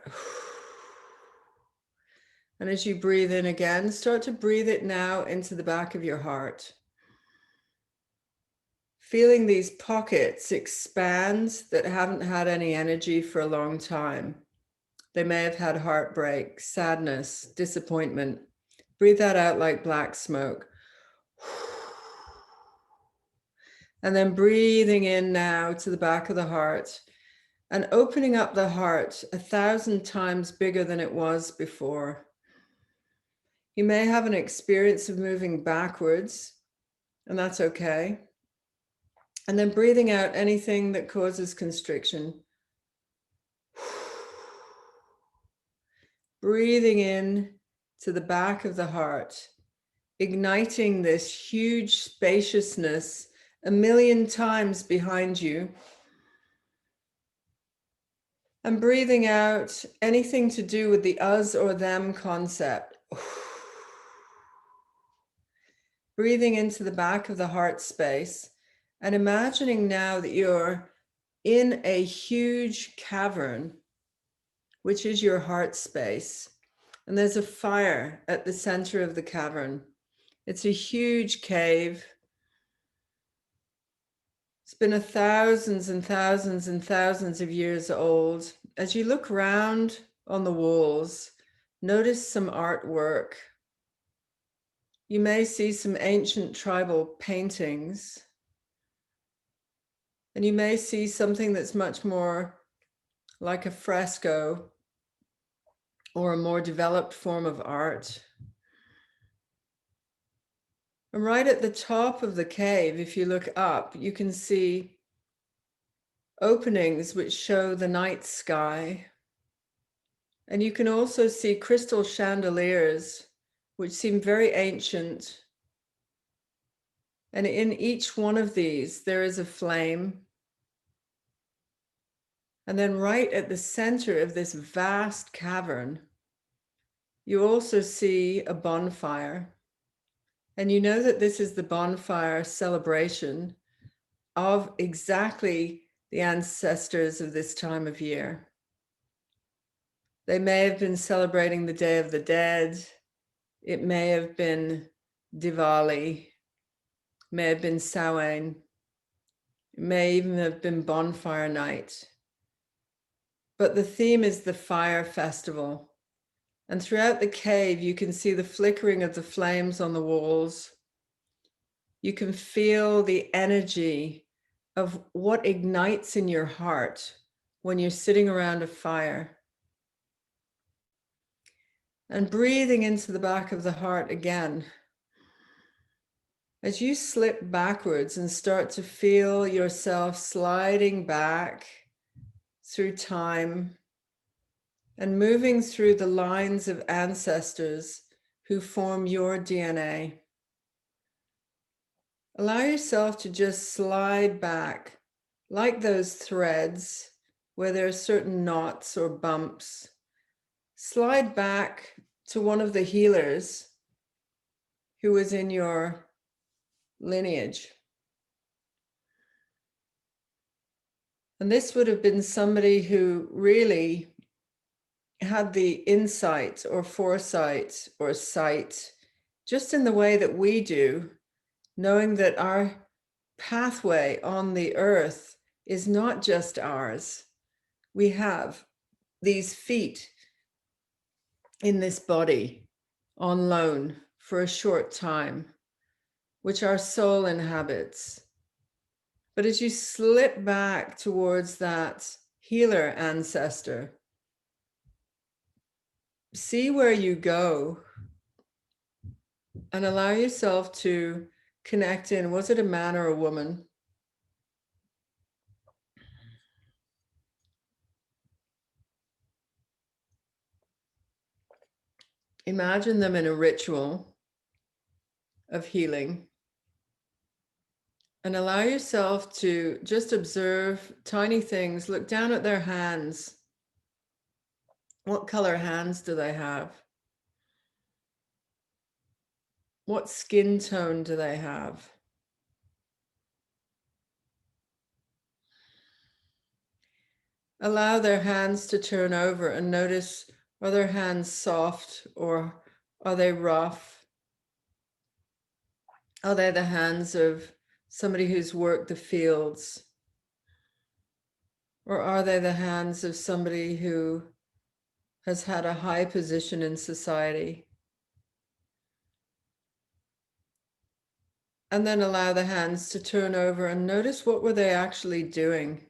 And as you breathe in again, start to breathe it now into the back of your heart. feeling these pockets expand that haven't had any energy for a long time. They may have had heartbreak, sadness, disappointment. Breathe that out like black smoke. And then breathing in now to the back of the heart and opening up the heart 1,000 times bigger than it was before. You may have an experience of moving backwards, and that's okay. And then breathing out anything that causes constriction. Breathing in to the back of the heart, igniting this huge spaciousness 1,000,000 times behind you. And breathing out anything to do with the us or them concept. Breathing into the back of the heart space and imagining now that you're in a huge cavern, which is your heart space. And there's a fire at the center of the cavern. It's a huge cave. It's been thousands and thousands and thousands of years old. As you look around on the walls, notice some artwork. You may see some ancient tribal paintings. And you may see something that's much more like a fresco or a more developed form of art. And right at the top of the cave, if you look up, you can see openings which show the night sky. And you can also see crystal chandeliers, which seem very ancient. And in each one of these, there is a flame. And then right at the center of this vast cavern, you also see a bonfire. And you know that this is the bonfire celebration of exactly the ancestors of this time of year. They may have been celebrating the Day of the Dead. It may have been Diwali, may have been Samhain. It may even have been bonfire night. But the theme is the fire festival. And throughout the cave, you can see the flickering of the flames on the walls. You can feel the energy of what ignites in your heart when you're sitting around a fire. And breathing into the back of the heart again. As you slip backwards and start to feel yourself sliding back through time and moving through the lines of ancestors who form your DNA. Allow yourself to just slide back like those threads where there are certain knots or bumps. Slide back to one of the healers who was in your lineage. And this would have been somebody who really had the insight or foresight or sight, just in the way that we do, knowing that our pathway on the earth is not just ours. We have these feet in this body on loan for a short time, which our soul inhabits. But as you slip back towards that healer ancestor, see where you go and allow yourself to connect in. Was it a man or a woman? Imagine them in a ritual of healing and allow yourself to just observe tiny things. Look down at their hands. What color hands do they have? What skin tone do they have? Allow their hands to turn over and notice, are their hands soft or are they rough? Are they the hands of somebody who's worked the fields? Or are they the hands of somebody who has had a high position in society? And then allow the hands to turn over and notice, what were they actually doing?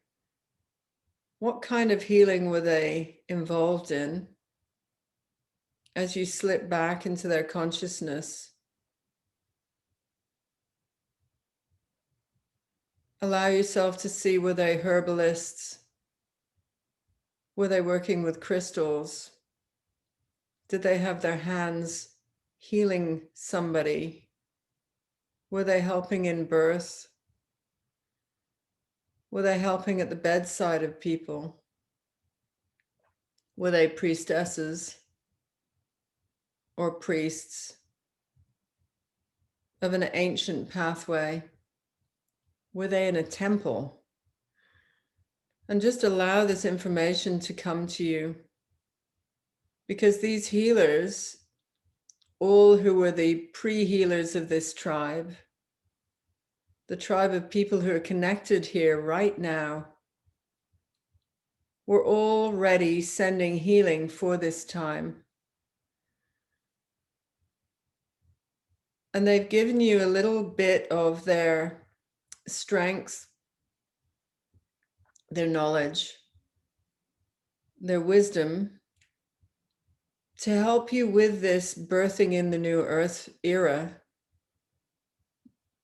What kind of healing were they involved in? As you slip back into their consciousness, allow yourself to see, were they herbalists? Were they working with crystals? Did they have their hands healing somebody? Were they helping in birth? Were they helping at the bedside of people? Were they priestesses or priests of an ancient pathway? Were they in a temple? And just allow this information to come to you, because these healers, all who were the pre-healers of this tribe, the tribe of people who are connected here right now, were already sending healing for this time. And they've given you a little bit of their strength, their knowledge, their wisdom, to help you with this birthing in the new earth era,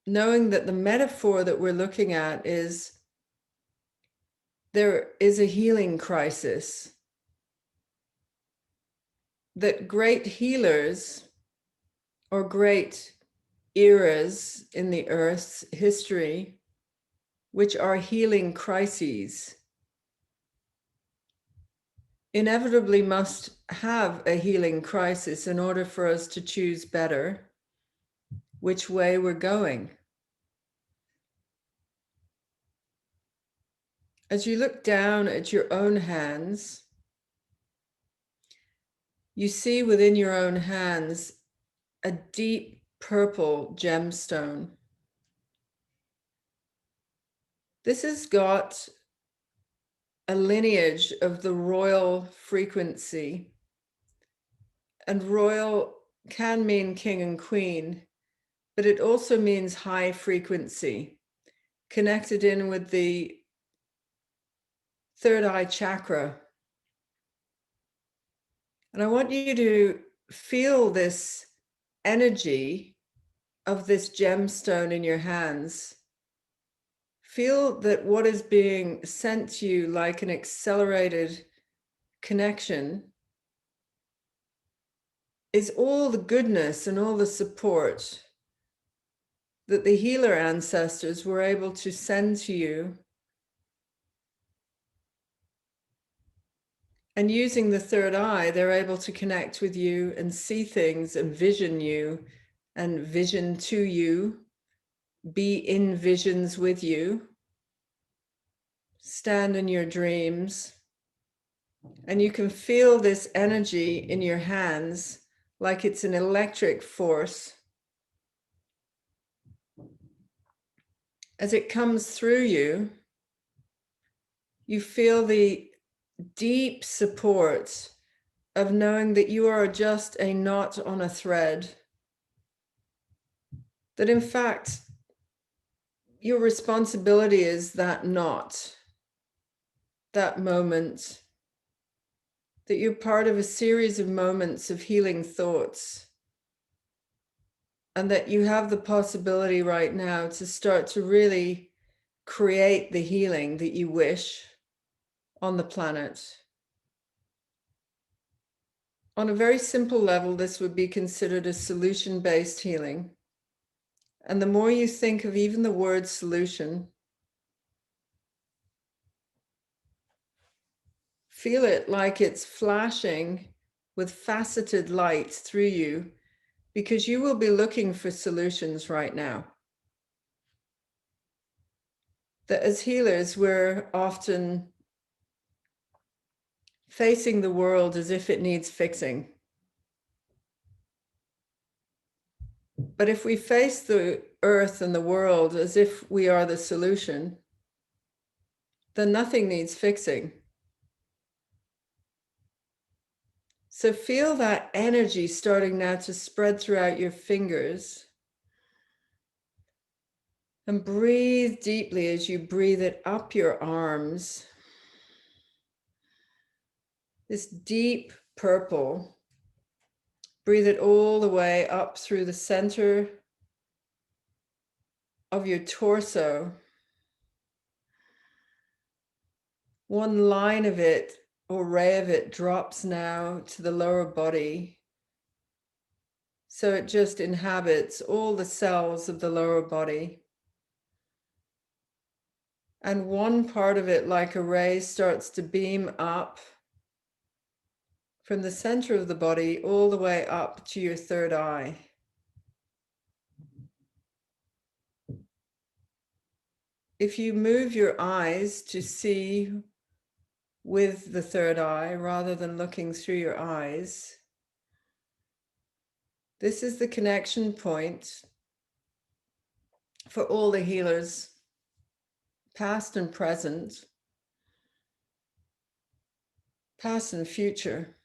knowing that the metaphor that we're looking at is there is a healing crisis, that great healers or great eras in the earth's history, which are healing crises, inevitably must have a healing crisis in order for us to choose better which way we're going. As you look down at your own hands, you see within your own hands a deep purple gemstone. This has got a lineage of the royal frequency, and royal can mean king and queen, but it also means high frequency, connected in with the third eye chakra. And I want you to feel this energy of this gemstone in your hands. Feel that what is being sent to you like an accelerated connection is all the goodness and all the support that the healer ancestors were able to send to you. And using the third eye, they're able to connect with you and see things and vision you and vision to you, be in visions with you, stand in your dreams. And you can feel this energy in your hands like it's an electric force. As it comes through you, you feel the deep support of knowing that you are just a knot on a thread. That in fact, your responsibility is that knot, that moment, that you're part of a series of moments of healing thoughts, and that you have the possibility right now to start to really create the healing that you wish on the planet. On a very simple level, this would be considered a solution-based healing. And the more you think of even the word solution, feel it like it's flashing with faceted light through you, because you will be looking for solutions right now. That as healers, we're often facing the world as if it needs fixing. But if we face the Earth and the world as if we are the solution, then nothing needs fixing. So feel that energy starting now to spread throughout your fingers. And breathe deeply as you breathe it up your arms. This deep purple. Breathe it all the way up through the center of your torso. One line of it, or ray of it, drops now to the lower body. So it just inhabits all the cells of the lower body. And one part of it, like a ray, starts to beam up from the center of the body all the way up to your third eye. If you move your eyes to see with the third eye rather than looking through your eyes, this is the connection point for all the healers, past and present, past and future,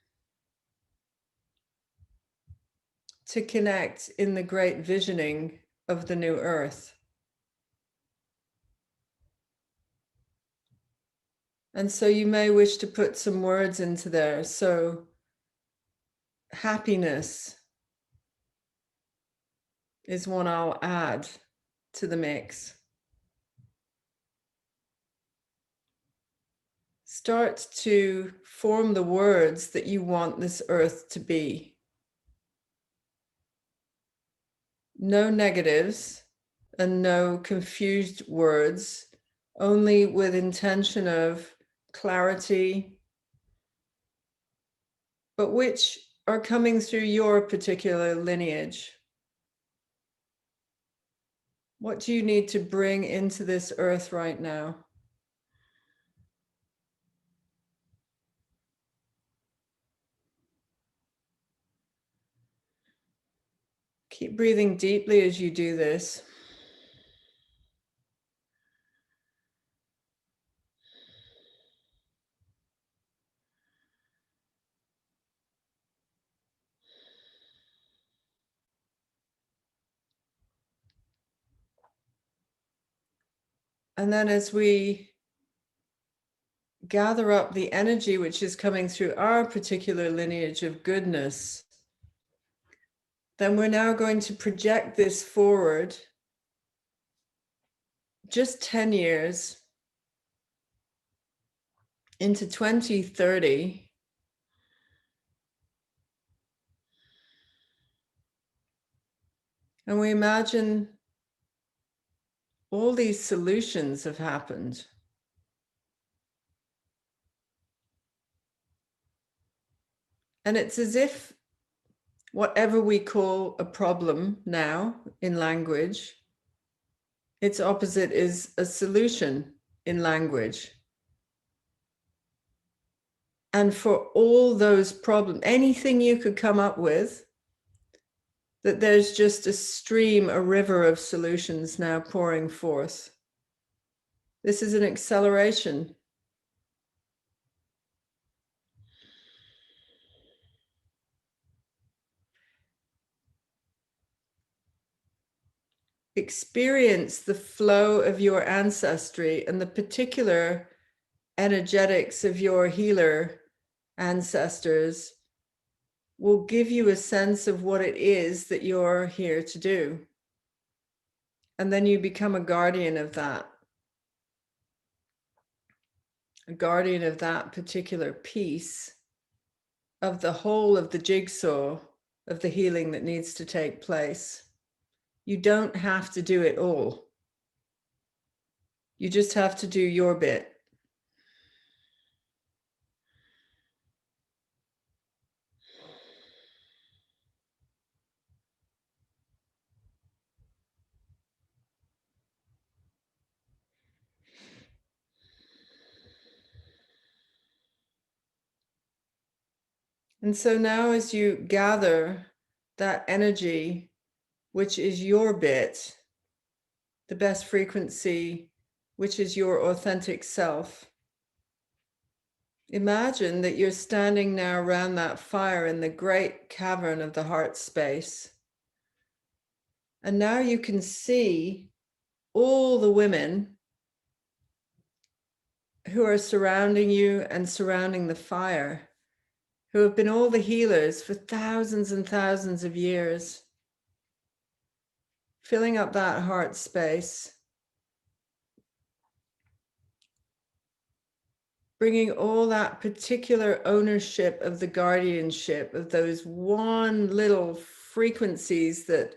to connect in the great visioning of the new earth. And so you may wish to put some words into there. So happiness is one I'll add to the mix. Start to form the words that you want this earth to be. No negatives and no confused words, only with intention of clarity, but which are coming through your particular lineage. What do you need to bring into this earth right now? Keep breathing deeply as you do this. And then as we gather up the energy which is coming through our particular lineage of goodness, then we're now going to project this forward just 10 years into 2030. And we imagine all these solutions have happened. And it's as if whatever we call a problem now in language, its opposite is a solution in language. And for all those problems, anything you could come up with, that there's just a stream, a river of solutions now pouring forth. This is an acceleration. Experience the flow of your ancestry and the particular energetics of your healer ancestors will give you a sense of what it is that you're here to do. And then you become a guardian of that. A guardian of that particular piece of the whole of the jigsaw of the healing that needs to take place. You don't have to do it all. You just have to do your bit. And so now as you gather that energy, which is your bit, the best frequency, which is your authentic self. Imagine that you're standing now around that fire in the great cavern of the heart space. And now you can see all the women who are surrounding you and surrounding the fire, who have been all the healers for thousands and thousands of years, filling up that heart space, bringing all that particular ownership of the guardianship of those one little frequencies that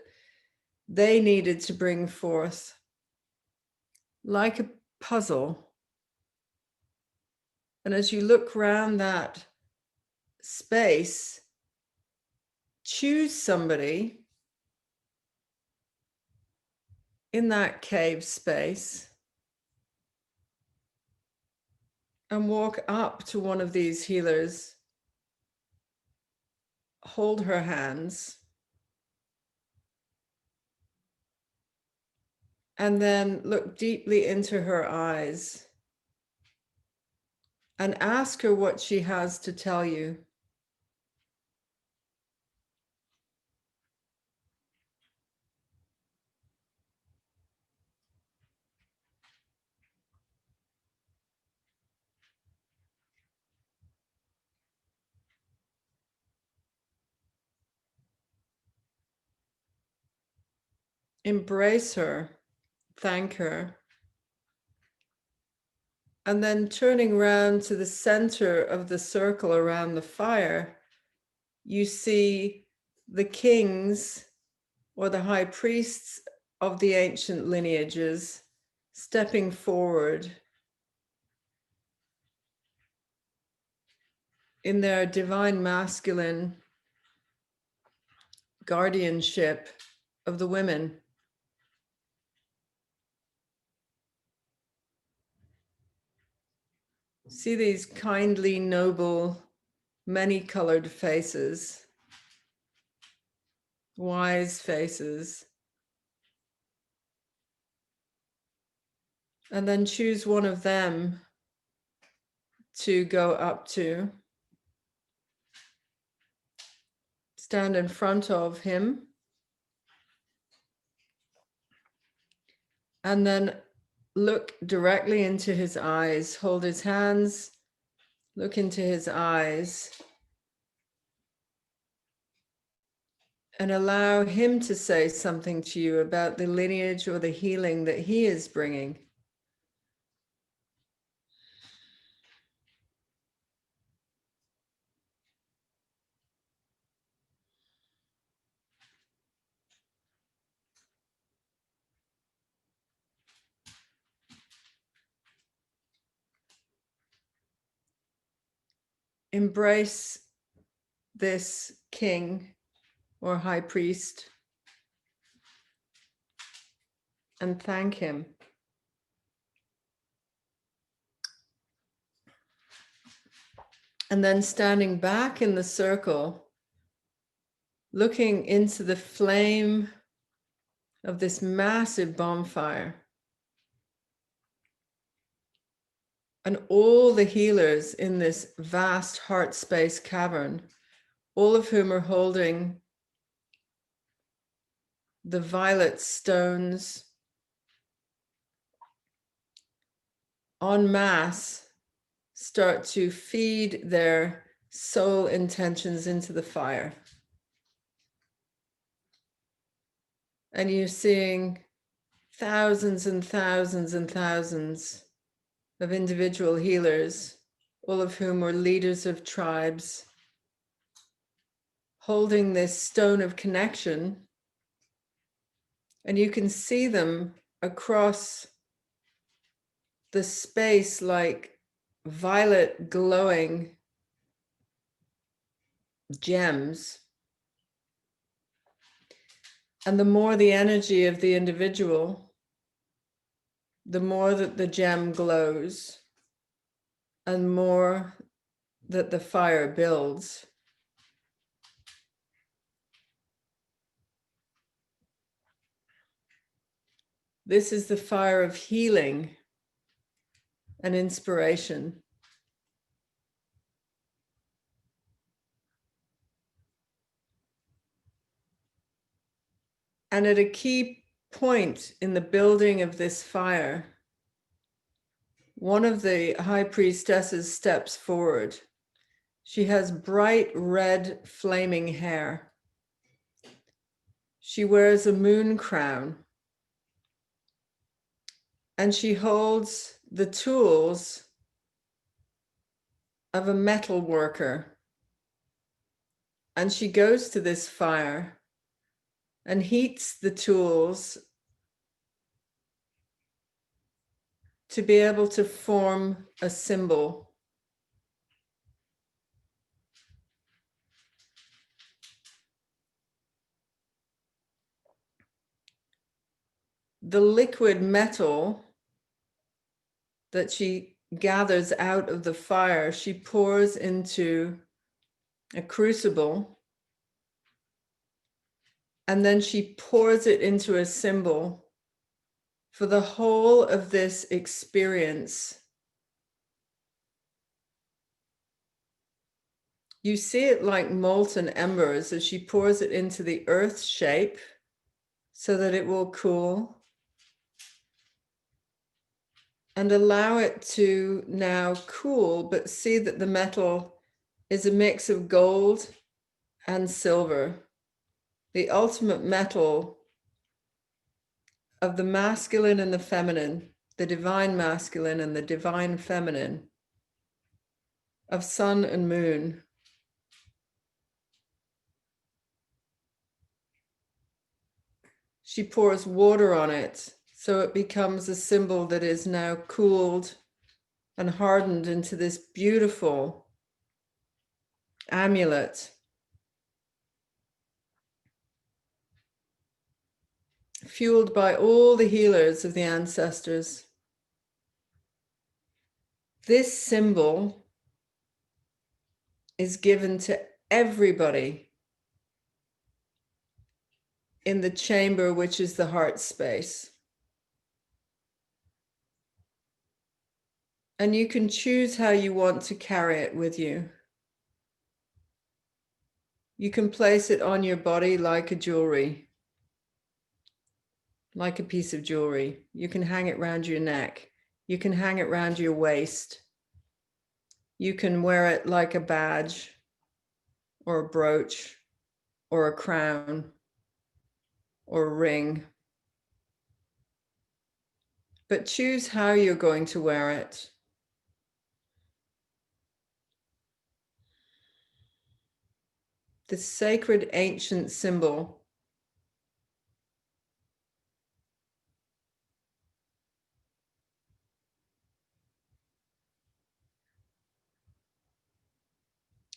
they needed to bring forth, like a puzzle. And as you look around that space, choose somebody in that cave space and walk up to one of these healers, hold her hands, and then look deeply into her eyes and ask her what she has to tell you. Embrace her, thank her, and then turning around to the center of the circle around the fire, you see the kings or the high priests of the ancient lineages stepping forward in their divine masculine guardianship of the women. See these kindly, noble, many-colored faces, wise faces. And then choose one of them to go up to. Stand in front of him. And then look directly into his eyes, hold his hands, look into his eyes, and allow him to say something to you about the lineage or the healing that he is bringing. Embrace this king or high priest and thank him. And then standing back in the circle, looking into the flame of this massive bonfire, and all the healers in this vast heart space cavern, all of whom are holding the violet stones en masse, start to feed their soul intentions into the fire. And you're seeing thousands and thousands and thousands of individual healers, all of whom were leaders of tribes, holding this stone of connection. And you can see them across the space like violet glowing gems. And the more the energy of the individual, the more that the gem glows and more that the fire builds. This is the fire of healing and inspiration. And at a key point in the building of this fire, one of the high priestesses steps forward. She has bright red flaming hair. She wears a moon crown. And she holds the tools of a metal worker. And she goes to this fire and heats the tools to be able to form a symbol. The liquid metal that she gathers out of the fire, she pours into a crucible, and then she pours it into a symbol for the whole of this experience. You see it like molten embers as she pours it into the earth shape so that it will cool, and allow it to now cool, but see that the metal is a mix of gold and silver, the ultimate metal of the masculine and the feminine, the divine masculine and the divine feminine, of sun and moon. She pours water on it, so it becomes a symbol that is now cooled and hardened into this beautiful amulet. Fueled by all the healers of the ancestors. This symbol is given to everybody in the chamber, which is the heart space. And you can choose how you want to carry it with you. You can place it on your body like a jewelry, like a piece of jewelry. You can hang it around your neck. You can hang it around your waist. You can wear it like a badge or a brooch or a crown or a ring. But choose how you're going to wear it. This sacred ancient symbol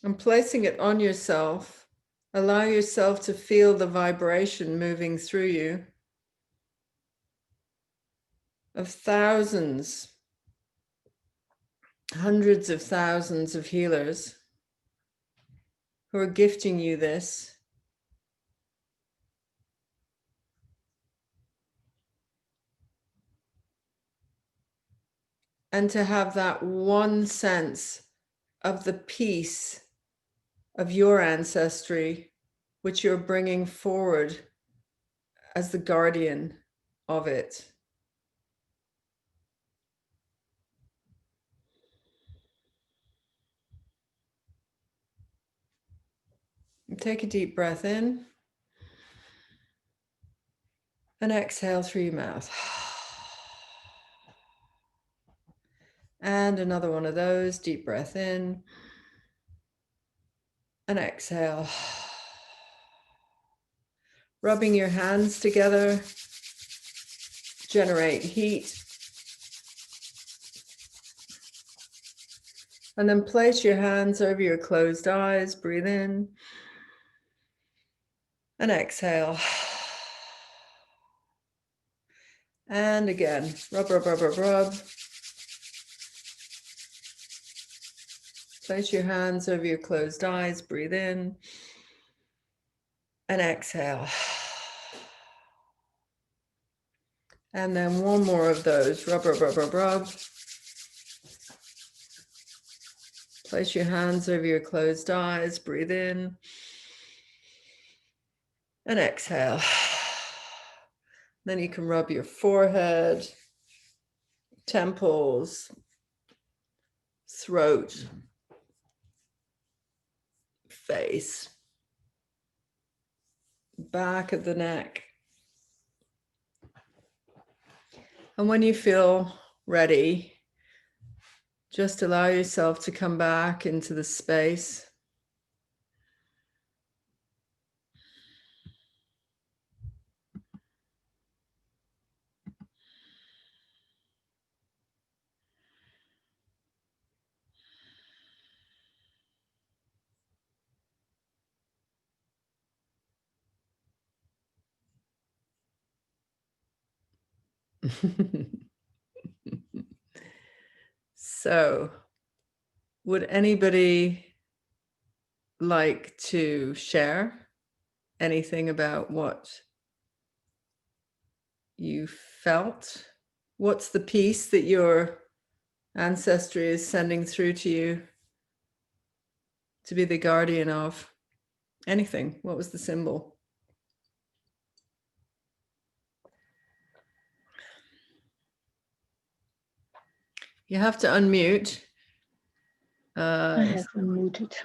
and placing it on yourself, allow yourself to feel the vibration moving through you of thousands, hundreds of thousands of healers who are gifting you this. And to have that one sense of the peace of your ancestry, which you're bringing forward as the guardian of it. Take a deep breath in and exhale through your mouth. And another one of those, deep breath in and exhale. Rubbing your hands together, generate heat. And then place your hands over your closed eyes, breathe in and exhale. And again, rub, rub, rub, rub, rub. Place your hands over your closed eyes, breathe in and exhale. And then one more of those. Rub, rub, rub, rub, rub. Place your hands over your closed eyes. Breathe in. And exhale. Then you can rub your forehead, temples, throat, face, back of the neck. And when you feel ready, just allow yourself to come back into the space. So, would anybody like to share anything about what you felt? What's the piece that your ancestry is sending through to you to be the guardian of? Anything? What was the symbol? You have to unmute. I have unmuted. See,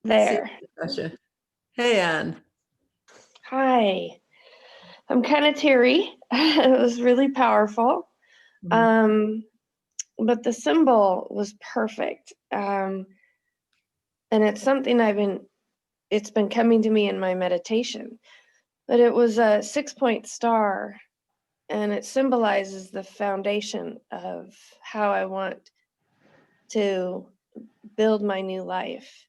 There. Natasha. Hey, Anne. Hi. I'm kind of teary. It was really powerful. But the symbol was perfect. And it's something it's been coming to me in my meditation. But it was a 6-point star, and it symbolizes the foundation of how I want to build my new life.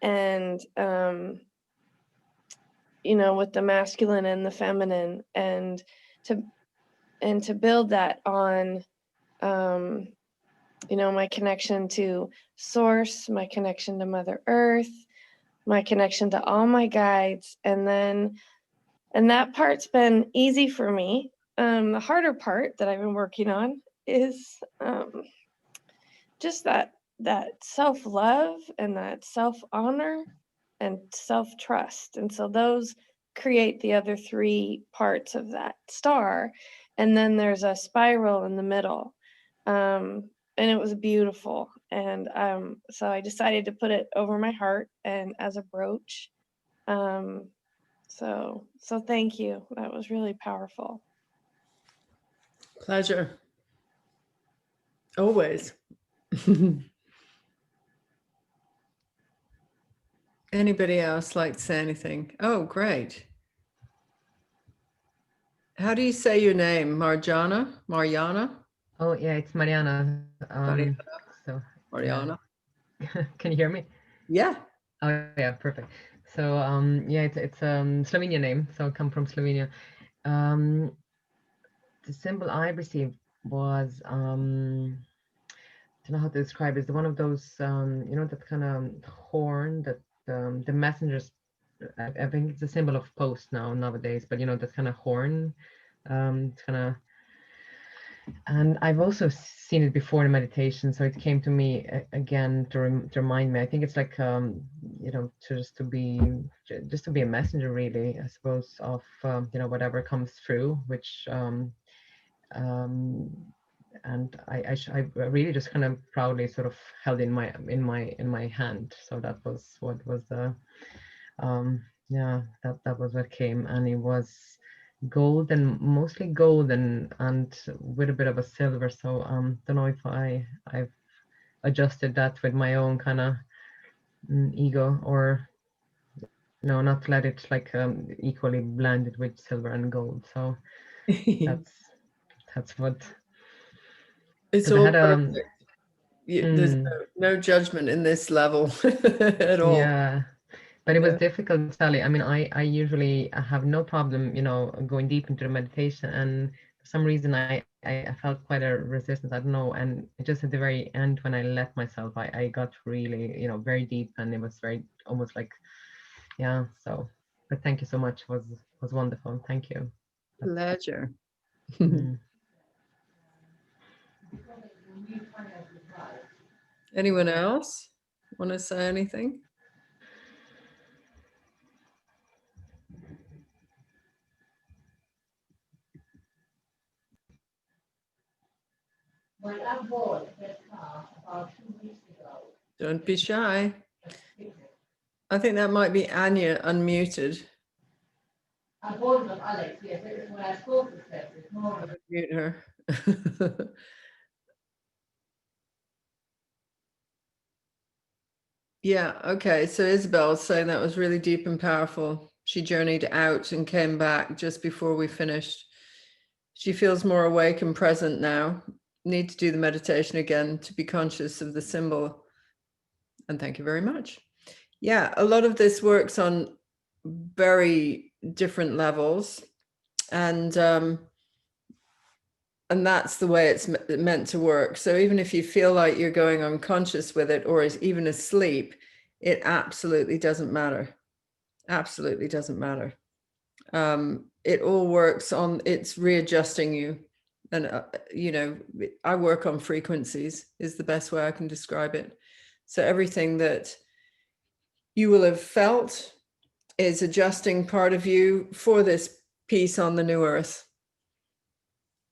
And with the masculine and the feminine, and to build that on my connection to source, my connection to Mother Earth, my connection to all my guides, and that part's been easy for me. The harder part that I've been working on is just that self-love and that self-honor and self-trust. And so those create the other 3 parts of that star. And then there's a spiral in the middle. And it was beautiful. And so I decided to put it over my heart and as a brooch. So thank you. That was really powerful. Pleasure. Always. Anybody else like to say anything? Oh, great. How do you say your name? Mariana? Oh yeah, it's Mariana. Mariana. So Mariana. yeah. Can you hear me? Yeah. Oh yeah, perfect. So yeah, it's Slovenian name. So I come from Slovenia. The symbol I received was I don't know how to describe it. It's one of those that kind of horn that the messengers. I think it's a symbol of post nowadays, but that kind of horn, kind of. And I've also seen it before in meditation, so it came to me again to remind me. I think it's like just to be a messenger, really, I suppose, of whatever comes through, which and I really just kind of proudly sort of held in my hand. So that was what was the that was what came, and it was gold, and mostly gold, and with a bit of a silver. So don't know if I've adjusted that with my own kind of ego, or no, not let it like equally blended with silver and gold. So that's what It's because I all had perfect. There's no judgment in this level at all. yeah. But it was Yeah. difficult, Sally. I mean, I usually have no problem, going deep into the meditation. And for some reason, I felt quite a resistance. I don't know. And just at the very end, when I let myself, I got really, very deep, and it was very almost like, yeah. So, but thank you so much. It was wonderful. Thank you. Pleasure. Mm. Anyone else want to say anything? Don't be shy. I think that might be Anya unmuted. I bought of Alex, yes, it was when I spoke to her this morning. Mute her. Yeah, okay. So Isabel's saying that was really deep and powerful. She journeyed out and came back just before we finished. She feels more awake and present now. Need to do the meditation again to be conscious of the symbol. And thank you very much. Yeah, a lot of this works on very different levels. And that's the way it's meant to work. So even if you feel like you're going unconscious with it or is even asleep, it absolutely doesn't matter. Absolutely doesn't matter. It all works on, it's readjusting you. And, you know, I work on frequencies is the best way I can describe it. So everything that you will have felt is adjusting part of you for this piece on the new earth.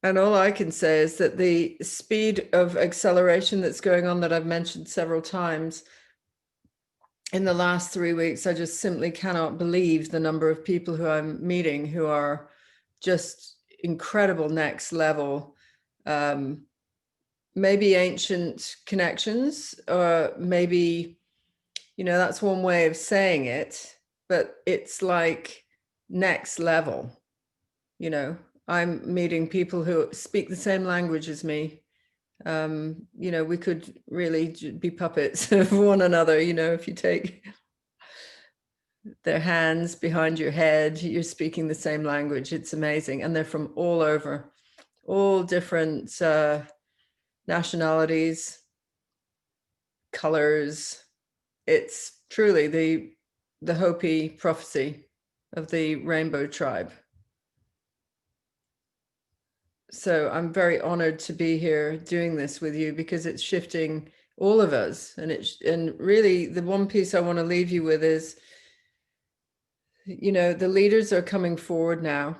And all I can say is that the speed of acceleration that's going on that I've mentioned several times in the last 3 weeks, I just simply cannot believe the number of people who I'm meeting who are just incredible next level, maybe ancient connections, or maybe, you know, that's one way of saying it, but it's like next level, you know. I'm meeting people who speak the same language as me. You know, we could really be puppets of one another, you know, if you take their hands behind your head, you're speaking the same language. It's amazing. And they're from all over, all different nationalities, colors. It's truly the Hopi prophecy of the rainbow tribe. So I'm very honored to be here doing this with you because it's shifting all of us. And really the one piece I want to leave you with is, you know, the leaders are coming forward now.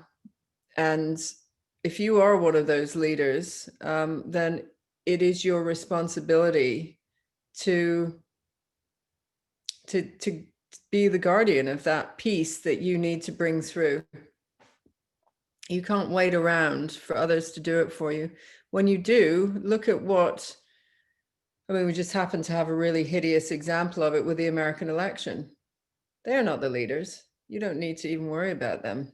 And if you are one of those leaders, then it is your responsibility to be the guardian of that peace that you need to bring through. You can't wait around for others to do it for you. When you do, look at what, I mean, we just happen to have a really hideous example of it with the American election. They're not the leaders. You don't need to even worry about them.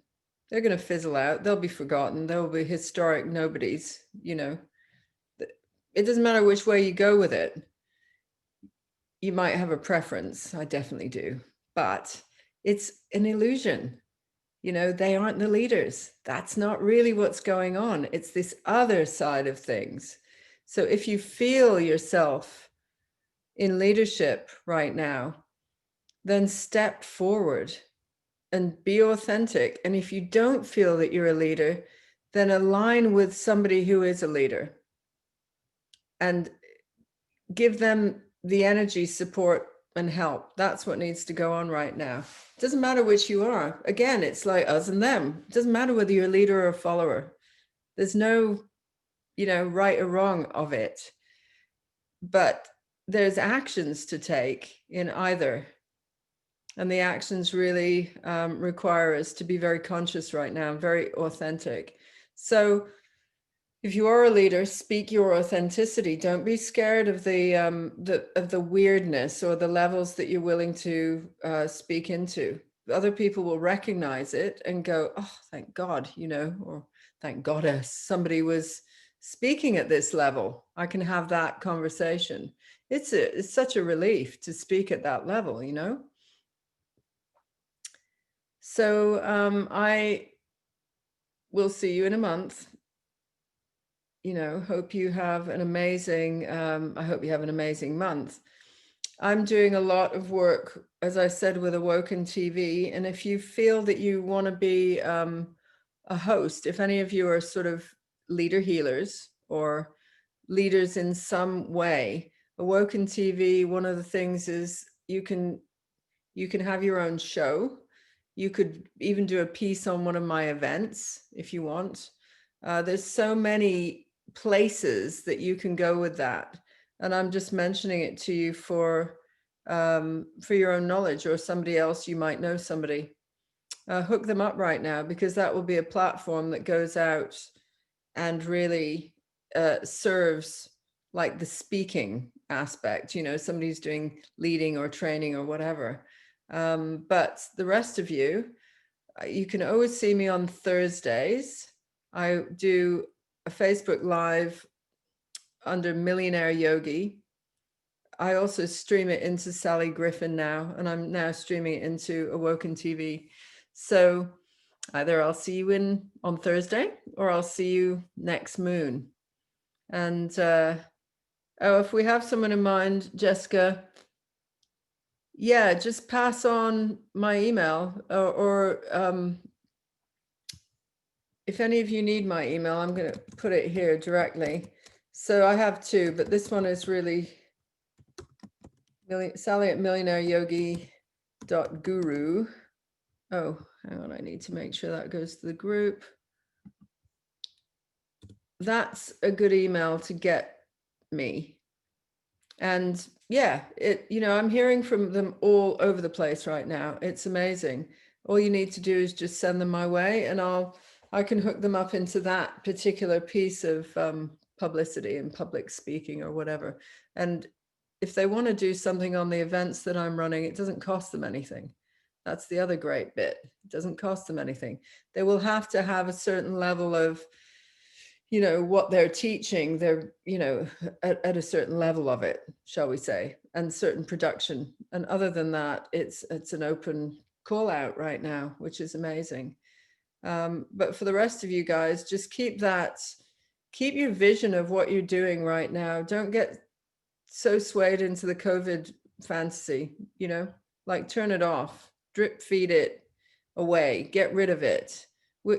They're going to fizzle out. They'll be forgotten. They'll be historic nobodies, you know. It doesn't matter which way you go with it. You might have a preference. I definitely do. But it's an illusion. You know, they aren't the leaders. That's not really what's going on. It's this other side of things. So if you feel yourself in leadership right now, then step forward and be authentic. And if you don't feel that you're a leader, then align with somebody who is a leader and give them the energy, support, and help. That's what needs to go on right now. It doesn't matter which you are. Again, it's like us and them. It doesn't matter whether you're a leader or a follower. There's no, you know, right or wrong of it. But there's actions to take in either. And the actions really require us to be very conscious right now, very authentic. So if you are a leader, speak your authenticity. Don't be scared of the weirdness or the levels that you're willing to speak into. Other people will recognize it and go, "Oh, thank God," you know, or "Thank Goddess, somebody was speaking at this level. I can have that conversation." It's such a relief to speak at that level, you know. So I will see you in a month. You know, hope you have an amazing, I hope you have an amazing month. I'm doing a lot of work, as I said, with Awoken TV. And if you feel that you want to be a host, if any of you are sort of leader healers or leaders in some way, Awoken TV, one of the things is you can have your own show. You could even do a piece on one of my events if you want. There's so many places that you can go with that. And I'm just mentioning it to you for your own knowledge, or somebody else, you might know somebody. Hook them up right now, because that will be a platform that goes out and really serves like the speaking aspect, you know, somebody who's doing leading or training or whatever. But the rest of you, you can always see me on Thursdays. I do a Facebook Live under Millionaire Yogi. I also stream it into Sally Griffin now, and I'm now streaming it into Awoken TV. So either I'll see you on Thursday, or I'll see you next moon. And if we have someone in mind, Jessica, yeah, just pass on my email, or if any of you need my email, I'm going to put it here directly. So I have two, but this one is really Sally at millionaireyogi.guru. Oh, hang on, I need to make sure that goes to the group. That's a good email to get me. And yeah, I'm hearing from them all over the place right now. It's amazing. All you need to do is just send them my way, and I can hook them up into that particular piece of publicity and public speaking or whatever. And if they want to do something on the events that I'm running, it doesn't cost them anything. That's the other great bit. It doesn't cost them anything. They will have to have a certain level of, what they're teaching, they're, at a certain level of it, shall we say, and certain production. And other than that, it's an open call out right now, which is amazing. But for the rest of you guys, just keep your vision of what you're doing right now. Don't get so swayed into the COVID fantasy, like turn it off, drip feed it away, get rid of it.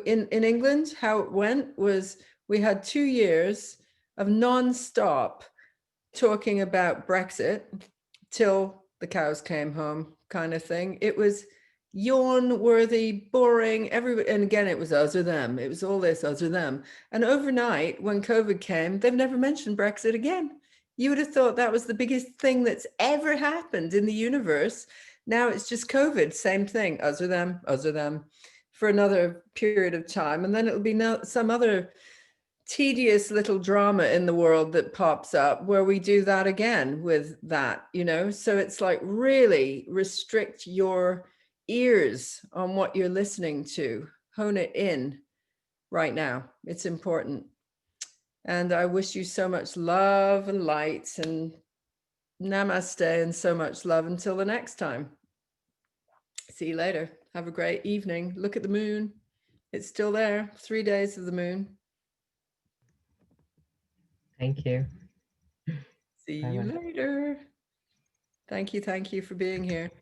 In England, how it went was we had 2 years of non-stop talking about Brexit till the cows came home kind of thing. It was yawn worthy, boring, and again, it was us or them. It was all this us or them. And overnight, when COVID came, they've never mentioned Brexit again. You would have thought that was the biggest thing that's ever happened in the universe. Now it's just COVID, same thing, us or them, for another period of time. And then it'll be some other tedious little drama in the world that pops up where we do that again with that, so it's like really restrict your ears on what you're listening to, hone it in right now. It's important. And I wish you so much love and light, and namaste, and so much love until the next time. See you later. Have a great evening. Look at the moon. It's still there. 3 days of the moon. Thank you. See you later. Thank you for being here.